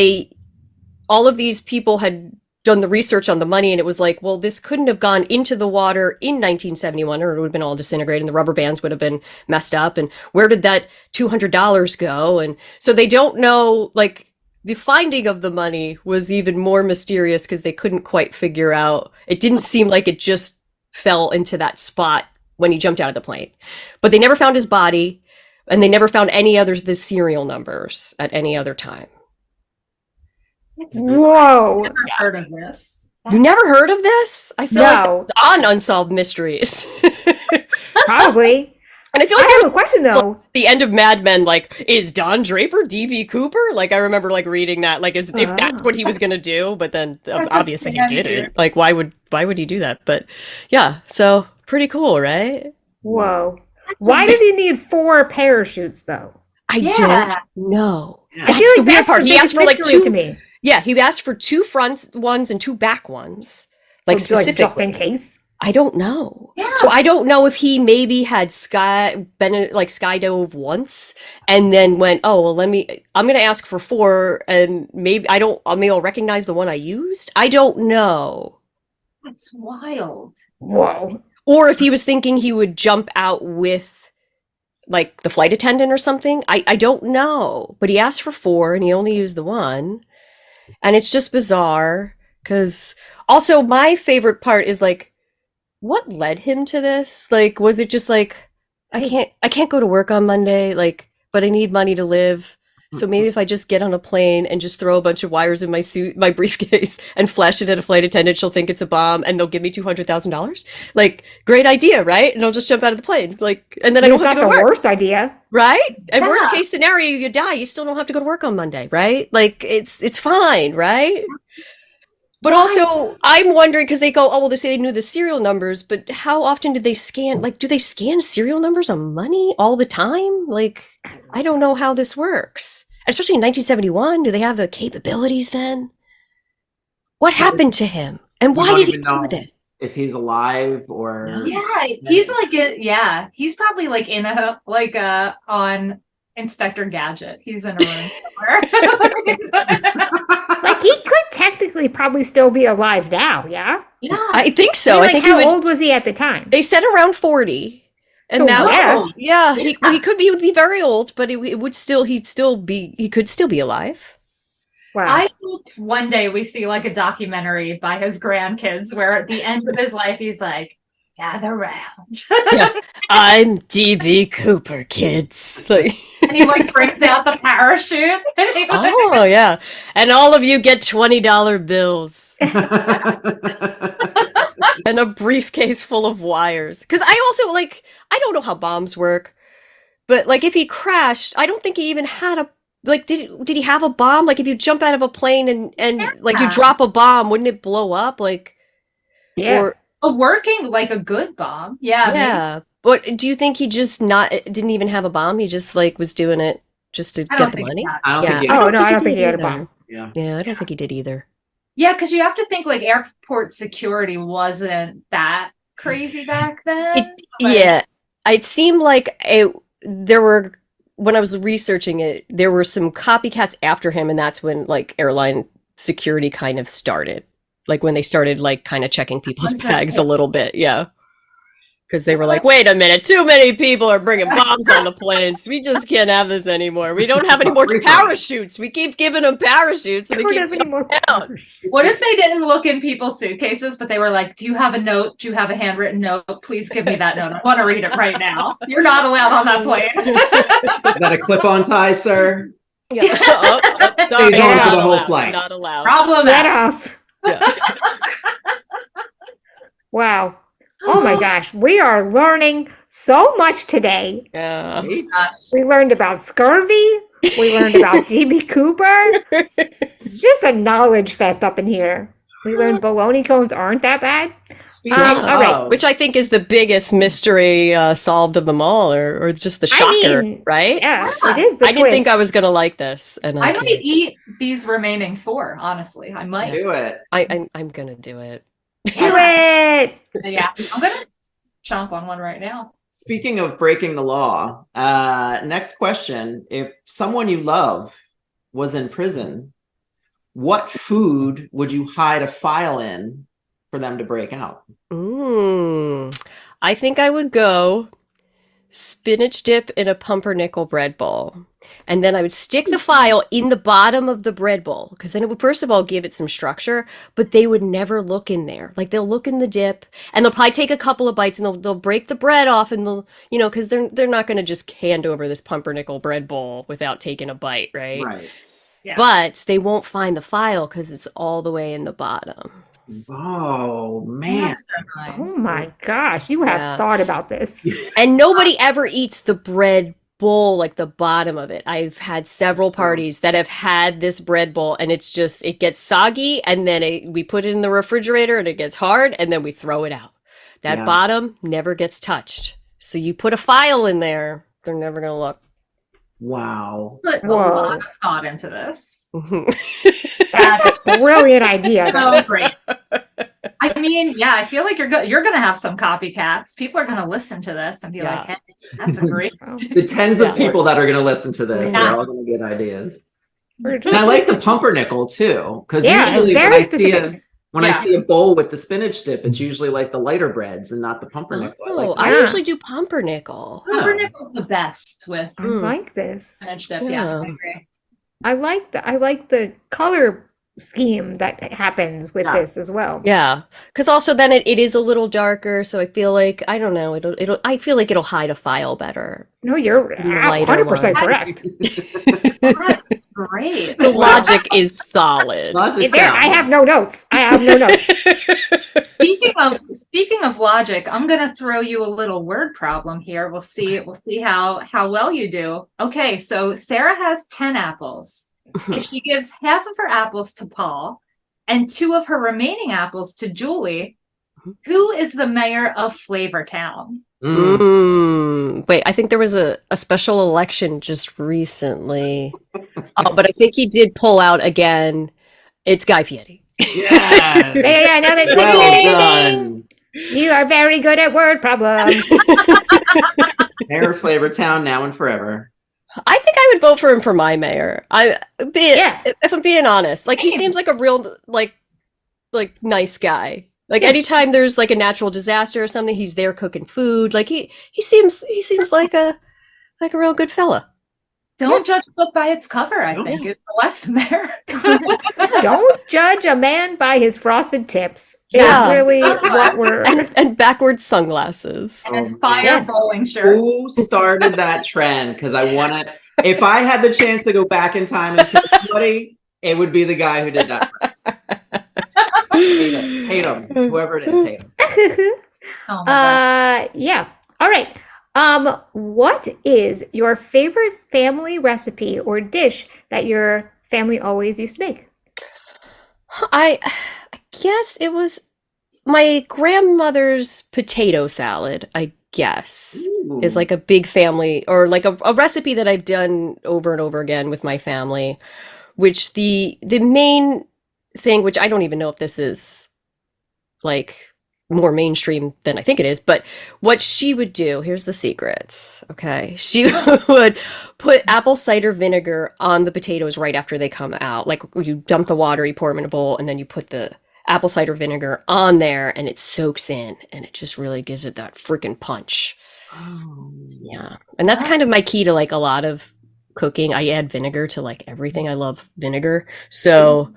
all of these people had done the research on the money, and it was like, well, this couldn't have gone into the water in 1971, or it would have been all disintegrated and the rubber bands would have been messed up. And where did that $200 go? And so they don't know, like, the finding of the money was even more mysterious because they couldn't quite figure out. It didn't seem like it just fell into that spot when he jumped out of the plane. But they never found his body, and they never found the serial numbers at any other time. Whoa. I've never heard of this. You never heard of this? I feel like No. it's on Unsolved Mysteries. Probably. And I feel like I have a question though. the end of Mad Men, like, is Don Draper D.B. Cooper? Like, I remember like reading that, like, if that's what he was gonna do, but then obviously he didn't. Like, why would he do that? But yeah, so pretty cool, right? Whoa. Why does he need 4 parachutes though? I don't know. Yeah. That's I feel the like weird that's part. the He asked biggest for like mystery 2. to me. Yeah, he asked for 2 front ones and 2 back ones, like specifically. Just in case. I don't know. Yeah. So I don't know if he maybe had skydove once and then went, oh, well, I'm going to ask for 4 and maybe I'll recognize the one I used. I don't know. That's wild. Whoa. Or if he was thinking he would jump out with like the flight attendant or something. I don't know. But he asked for 4 and he only used the one. And it's just bizarre because also my favorite part is like, what led him to this? Like, was it just like, I can't go to work on Monday, like, but I need money to live. So maybe if I just get on a plane and just throw a bunch of wires in my briefcase and flash it at a flight attendant, she'll think it's a bomb and they'll give me $200,000. Like, great idea, right? And I'll just jump out of the plane. Like, and then I don't have to go to It's not the work. worst idea. Right? And Yeah. worst case scenario, you die. You still don't have to go to work on Monday, right? Like, it's fine, right? But also, I'm wondering, because they go, oh, well, they say they knew the serial numbers, but how often did they scan? Like, do they scan serial numbers on money all the time? Like, I don't know how this works. Especially in 1971, do they have the capabilities then? What happened to him? And We why don't did he even do know this? if he's alive or Yeah, he's like he's probably like on Inspector Gadget. He's in a room somewhere. Like he could technically probably still be alive now, yeah? Yeah. I think so. I mean, I think how old was he at the time? They said around 40. And So, now, yeah. he would be very old, but he could still be alive. Wow. I hope one day we see like a documentary by his grandkids where at the end of his life he's like, gather round. Yeah. I'm DB Cooper, kids. Like, And he like brings out the parachute. And he, like, oh yeah, and all of you get $20 bills and a briefcase full of wires. Because I also I don't know how bombs work, but like if he crashed, I don't think he even had a like, did he have a bomb? Like, if you jump out of a plane and like you Yeah. drop a bomb, wouldn't it blow up? Like, Yeah. or A working, like a good bomb. Yeah. Maybe. yeah. But do you think he just didn't even have a bomb? He just like was doing it just to I don't get the think money? that. I don't Yeah. think. Oh, no, I don't think he had a either. bomb. Yeah. Yeah, I don't think he did either. Yeah, because you have to think like airport security wasn't that crazy back then. Yeah, it seemed like there were, when I was researching it, there were some copycats after him, and that's when like airline security kind of started. Like when they started like kind of checking people's bags a little bit. Yeah. Because they were like, wait a minute, too many people are bringing bombs on the planes. We just can't have this anymore. We don't have any more parachutes. We keep giving them parachutes and they Don't keep have any more down. What if they didn't look in people's suitcases, but they were like, do you have a note? Do you have a handwritten note? Please give me that note. I want to read it right now. You're not allowed on that plane. Is that a clip-on tie, sir? Yeah. Sorry, Stays on not for the whole allowed, flight. Not allowed. Problem Let out. off. Yeah. Wow. Oh my gosh. We are learning so much today. Yeah. We learned about scurvy. We learned about DB Cooper. It's just a knowledge fest up in here. We learned bologna cones aren't that bad. Speaking all right. of, Which I think is the biggest mystery solved of them all, or just the shocker, mean, right? Yeah, it is the I twist. didn't think I was gonna like this, and I I might did. eat these remaining 4, honestly. I might. do it. I'm gonna do it. Do it. Yeah. I'm going to chomp on one right now. Speaking of breaking the law, next question. If someone you love was in prison, what food would you hide a file in for them to break out? I think I would go spinach dip in a pumpernickel bread bowl. And then I would stick the file in the bottom of the bread bowl, because then it would first of all give it some structure, but they would never look in there. Like they'll look in the dip and they'll probably take a couple of bites and they'll break the bread off and they'll, because they're not going to just hand over this pumpernickel bread bowl without taking a bite, right? Right. Yeah. But they won't find the file because it's all the way in the bottom. Oh, man. Oh my gosh, you have Yeah. thought about this. And nobody ever eats the bread bowl, like the bottom of it. I've had several parties that have had this bread bowl and it gets soggy and then we put it in the refrigerator and it gets hard and then we throw it out. That Yeah. bottom never gets touched. So you put a file in there, they're never going to look. Wow. Put a Whoa. lot of thought into this. That's a brilliant idea. though. So great. I mean, yeah, I feel like you're going to have some copycats. People are going to listen to this and be Yeah. like, hey, that's a great. The tens Yeah. of people that are going to listen to this Yeah. are all going to get ideas. We're And I like the pumpernickel too, because Yeah, it's usually when very I see specific. I Yeah. see a bowl with the spinach dip, it's usually like the lighter breads and not the pumpernickel. I Oh, like I that. usually do pumpernickel. Pumpernickel's the best with I like this. spinach dip. Yeah. Yeah, I agree. I like the color scheme that happens with Yeah. this as well. Yeah, because also then it is a little darker, so I feel like I don't know. I feel like it'll hide a file better. No, you're The lighter 100% one. correct. That's great. The logic is solid. Logic There, I sound. have no notes. I have no notes. Speaking of logic, I'm gonna throw you a little word problem here. We'll see how well you do. Okay, so Sarah has 10 apples. If she gives half of her apples to Paul and 2 of her remaining apples to Julie, who is the mayor of Flavortown? Wait, I think there was a special election just recently. But I think he did pull out again. It's Guy Fieri. Yes. Yeah, no, that, Well done. You are very good at word problems. Mayor of Flavortown now and forever. I think I would vote for him for my mayor. Yeah. If I'm being honest, like he seems like a real like nice guy. Like anytime there's like a natural disaster or something, he's there cooking food. Like he seems like a real good fella. Don't judge a book by its cover, I Oh, think, is the lesson there. Don't judge a man by his frosted tips. Yeah. Is really what we're. And backwards sunglasses. And his fire Yeah. bowling shirts. Who started that trend? Because I want to. If I had the chance to go back in time and kill somebody, it would be the guy who did that first. Hate him. Whoever it is, hate him. Oh my God. Yeah. All right. What is your favorite family recipe or dish that your family always used to make? I guess it was my grandmother's potato salad, I guess, is Ooh. like a big family or like a recipe that I've done over and over again with my family, which the main thing, which I don't even know if this is like more mainstream than I think it is, but what she would do, here's the secret. Okay. She would put apple cider vinegar on the potatoes right after they come out. Like you dump the water, you pour them in a bowl, and then you put the apple cider vinegar on there and it soaks in and it just really gives it that freaking punch. Oh. Yeah. And that's kind of my key to like a lot of cooking. I add vinegar to like everything. I love vinegar. So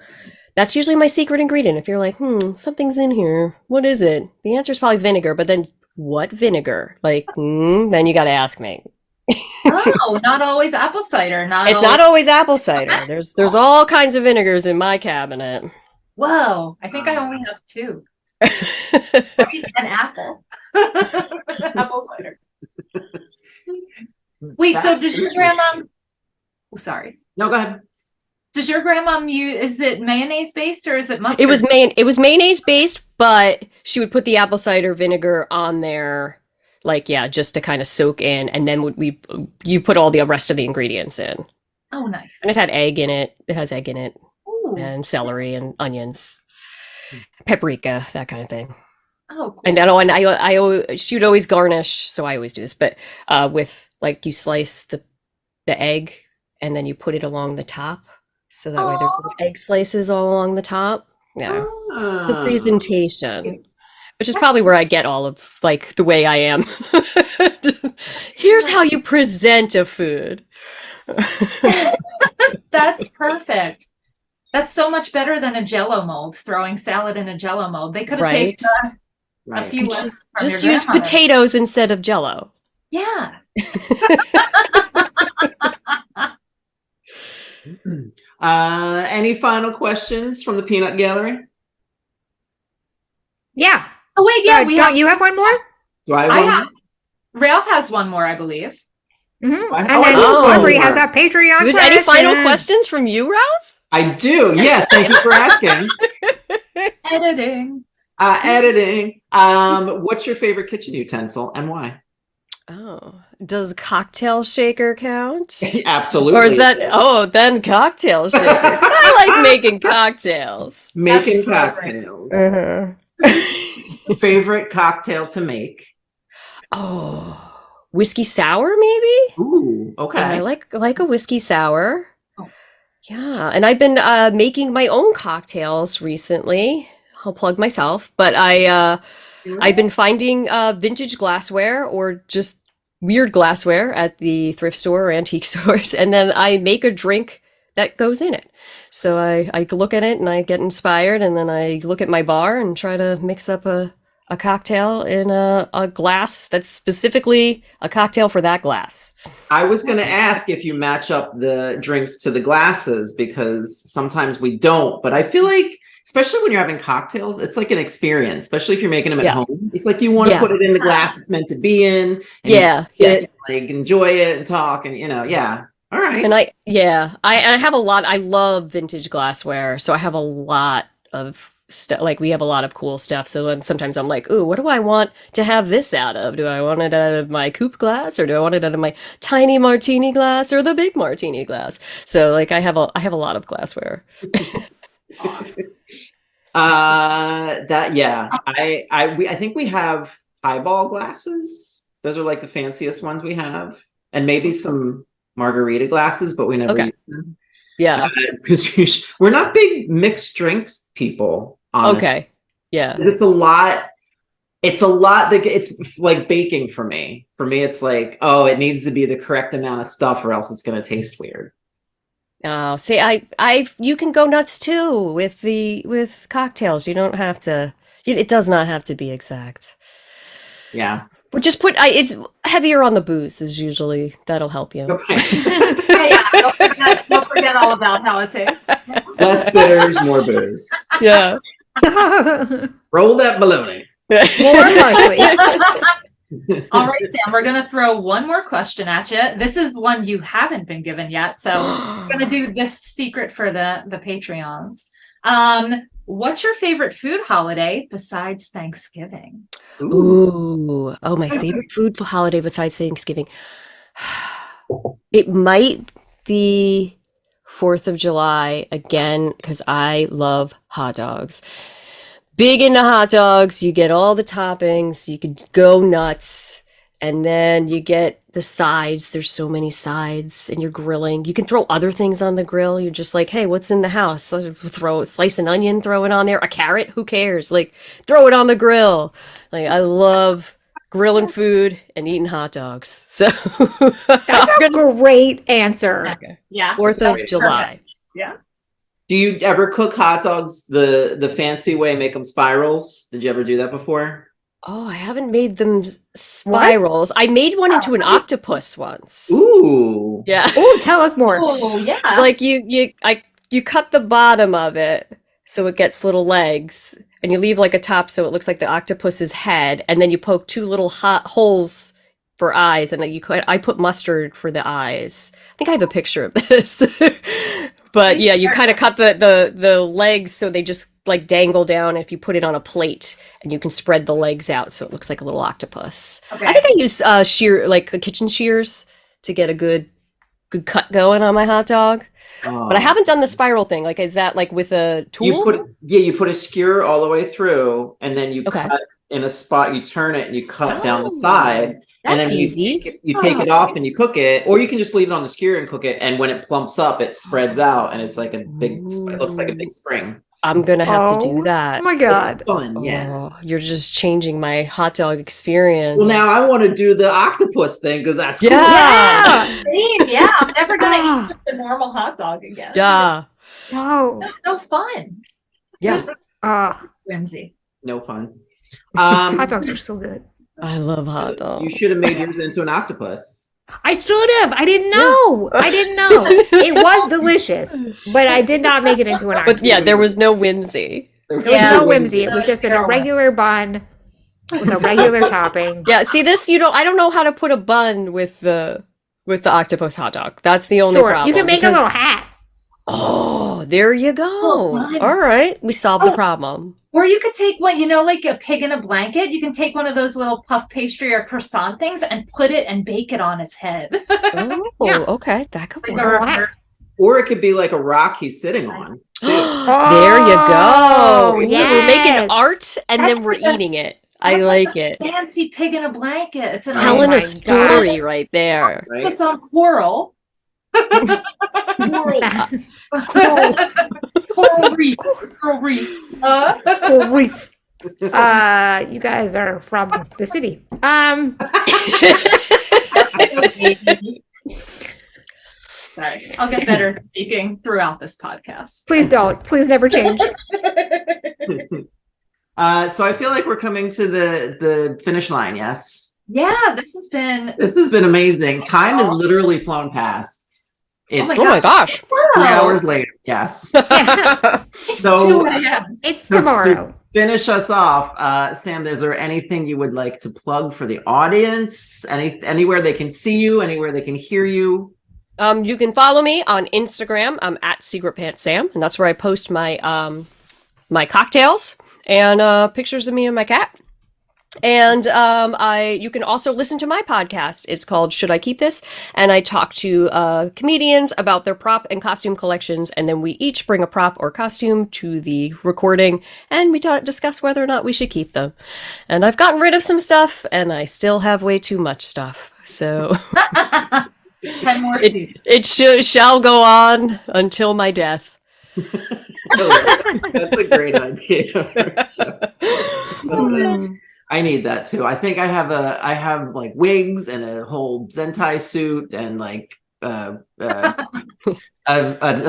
that's usually my secret ingredient. If you're like, something's in here, what is it? The answer is probably vinegar, but then what vinegar? Like, then you got to ask me. Oh, not always apple cider. It's not always apple cider. There's all kinds of vinegars in my cabinet. Whoa, I think I only have two. An apple. Apple cider. Wait, so does your grandma? Oh, sorry. No, go ahead. Does your grandma use? Is it mayonnaise based or is it mustard? It was mayonnaise based, but she would put the apple cider vinegar on there, like just to kind of soak in, and then you put all the rest of the ingredients in. Oh, nice. And it had egg in it. It has egg in it, Ooh. and celery and onions, paprika, that kind of thing. Oh, cool. And I she would always garnish, so I always do this, but with like you slice the egg and then you put it along the top. So that way there's little egg slices all along the top. Yeah. The presentation, which is probably where I get all of like the way I am. Here's how you present a food. That's perfect. That's so much better than a Jello mold, throwing salad in a Jello mold. They could have taken a few lessons from just your use grandmother. potatoes instead of Jello. Yeah. Any final questions from the peanut gallery? Yeah. Oh wait, yeah, we don't have. you have one more? Do I have I one? have. Ralph has one more, I believe. Mm-hmm. I- And oh, I then do. Aubrey Oh. has a Patreon There's any final question. questions from you, Ralph? I do. Yeah. Thank you for asking. Editing. Editing. What's your favorite kitchen utensil and why? Oh, does cocktail shaker count? Absolutely. Or is that, then cocktail shaker. 'Cause I like making cocktails. Making That's cocktails. Uh-huh. Favorite cocktail to make? Oh, whiskey sour, maybe? Ooh, okay. I like a whiskey sour. Oh. Yeah, and I've been making my own cocktails recently. I'll plug myself, but I've been finding vintage glassware or just weird glassware at the thrift store or antique stores, and then I make a drink that goes in it. So I look at it and I get inspired, and then I look at my bar and try to mix up a cocktail in a glass that's specifically a cocktail for that glass. I was going to ask if you match up the drinks to the glasses, because sometimes we don't, but I feel like, especially when you're having cocktails, it's like an experience, especially if you're making them at home. It's like you want to put it in the glass it's meant to be in. And you sit, like enjoy it and talk and, all right. And I have a lot. I love vintage glassware, so I have a lot of stuff. Like we have a lot of cool stuff. So then sometimes I'm like, ooh, what do I want to have this out of? Do I want it out of my coupe glass, or do I want it out of my tiny martini glass, or the big martini glass? So like I have a lot of glassware. I think we have highball glasses. Those are like the fanciest ones we have, and maybe some margarita glasses, but we never use them. Yeah, because we're not big mixed drinks people. Honestly. Okay, yeah, it's a lot. It's like baking for me. For me, it's like, it needs to be the correct amount of stuff, or else it's going to taste weird. Oh, see, you can go nuts too with cocktails. You don't have to. It does not have to be exact. Yeah. But just it's heavier on the booze is usually that'll help you. Okay. Don't forget all about how it tastes. Less bitters, more booze. Yeah. Roll that bologna. More parsley. All right, Sam, we're going to throw one more question at you. This is one you haven't been given yet. So we're going to do this secret for the Patreons. What's your favorite food holiday besides Thanksgiving? Ooh. Oh, my favorite food for holiday besides Thanksgiving. It might be 4th of July again, because I love hot dogs. Big into hot dogs. You get all the toppings. You can go nuts. And then you get the sides. There's so many sides, and you're grilling. You can throw other things on the grill. You're just like, hey, what's in the house? So slice an onion, throw it on there. A carrot, who cares? Like, throw it on the grill. Like, I love grilling food and eating hot dogs. So That's a great answer. Okay. Yeah. 4th of July. Perfect. Yeah. Do you ever cook hot dogs the fancy way, make them spirals? Did you ever do that before? Oh, I haven't made them spirals. I made one into an octopus once. Ooh. Yeah. Oh, tell us more. Oh, yeah. Like you cut the bottom of it so it gets little legs, and you leave like a top so it looks like the octopus's head, and then you poke 2 little hot holes for eyes, and I put mustard for the eyes. I think I have a picture of this. But yeah, you kind of cut the legs so they just like dangle down if you put it on a plate, and you can spread the legs out so it looks like a little octopus. Okay. I think I use the kitchen shears to get a good cut going on my hot dog. But I haven't done the spiral thing. Like, is that like with a tool? You put a skewer all the way through, and then you Okay. cut in a spot, you turn it and you cut down the side. And That's then easy. you take it off and you cook it, or you can just leave it on the skewer and cook it. And when it plumps up, it spreads out, and it's like it looks like a big spring. I'm gonna have to do that. Oh my God. It's fun, yes. Oh, you're just changing my hot dog experience. Well, now I want to do the octopus thing because that's cool. Yeah. Same. Yeah. I'm never going to eat the normal hot dog again. Yeah. Oh. No fun. Yeah. Whimsy. No fun. Hot dogs are so good. I love hot dogs. You should have made yours into an octopus. I should have. I didn't know. I didn't know. It was delicious, but I did not make it into an octopus. But yeah, there was no whimsy. There was no whimsy. It was just in a regular bun with a regular topping. Yeah, see this, I don't know how to put a bun with the octopus hot dog. That's the only problem. You can make a little hat. Oh, there you go. Oh, all right, we solved the problem. Or you could take one, like a pig in a blanket. You can take one of those little puff pastry or croissant things and put it and bake it on his head. Oh, Yeah. Okay, that could Like work. a reverse. Or it could be like a rock he's sitting on. too. There you go. We're making yes. art, and then we're eating it. I That's like it. Fancy pig in a blanket. It's an Telling my a story gosh. right there. Right? It's on coral. Coral reef. Coral reef. Cool reef. You guys are from the city. Sorry. I'll get better at speaking throughout this podcast. Please don't. Please never change. So I feel like we're coming to the finish line. Yes. Yeah, this has been amazing. Time has literally flown past. It's Oh my gosh. 3 hours later. Yes. So 2 a.m. It's to tomorrow. finish us off, Sam, is there anything you would like to plug for the audience? Anywhere they can see you, anywhere they can hear you? You can follow me on Instagram. I'm at Secret Pants Sam, and that's where I post my my cocktails and pictures of me and my cat. And you can also listen to my podcast. It's called Should I Keep This? And I talk to comedians about their prop and costume collections, and then we each bring a prop or costume to the recording, and we discuss whether or not we should keep them. And I've gotten rid of some stuff, and I still have way too much stuff. So 10 more seasons. it shall go on until my death. That's a great idea. I need that too. I think I have like wigs and a whole Zentai suit and like a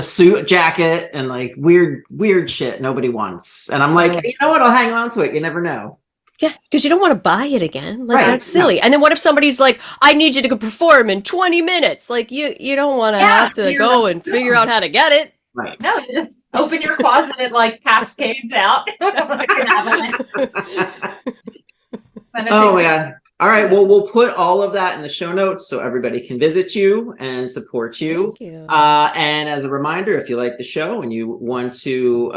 suit jacket and like weird shit nobody wants. And I'm like, you know what? I'll hang on to it. You never know. Yeah, because you don't want to buy it again. Like, Right, that's silly. And then what if somebody's like, I need you to perform in 20 minutes? Like, you don't want to have to go and figure out how to get it. Right. No, you just open your closet and like cascades out. Like an avalanche. Oh my God. All right. Well, we'll put all of that in the show notes so everybody can visit you and support you. Thank you. And as a reminder, if you like the show and you want to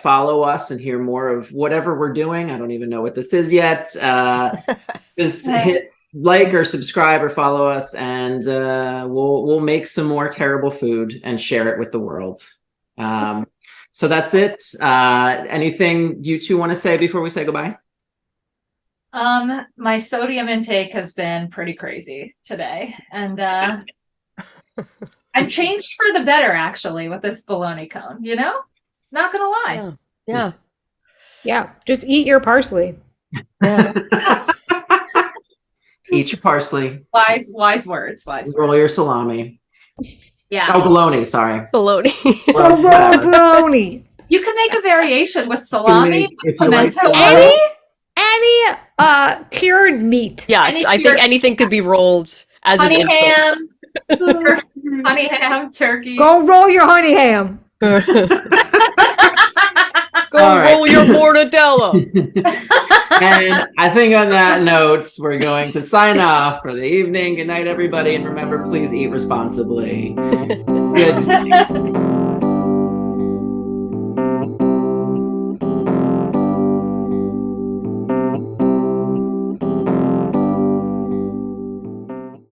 follow us and hear more of whatever we're doing, I don't even know what this is yet. Just hit like or subscribe or follow us, and we'll make some more terrible food and share it with the world. So that's it. Anything you two want to say before we say goodbye? My sodium intake has been pretty crazy today, and I'm changed for the better actually with this bologna cone, not gonna lie. Yeah, just eat your parsley. Yeah. Eat your parsley. Wise words. Roll your salami. Yeah. Oh, bologna. Sorry. Bologna. Bologna. You can make a variation with salami, if you like pimento. salami. Any cured meat. Yes, I think anything could be rolled as an honey insult. ham, honey ham, turkey. Go roll your honey ham. Go right. roll your mortadella. And I think on that note, we're going to sign off for the evening. Good night, everybody. And remember, please eat responsibly. Good night.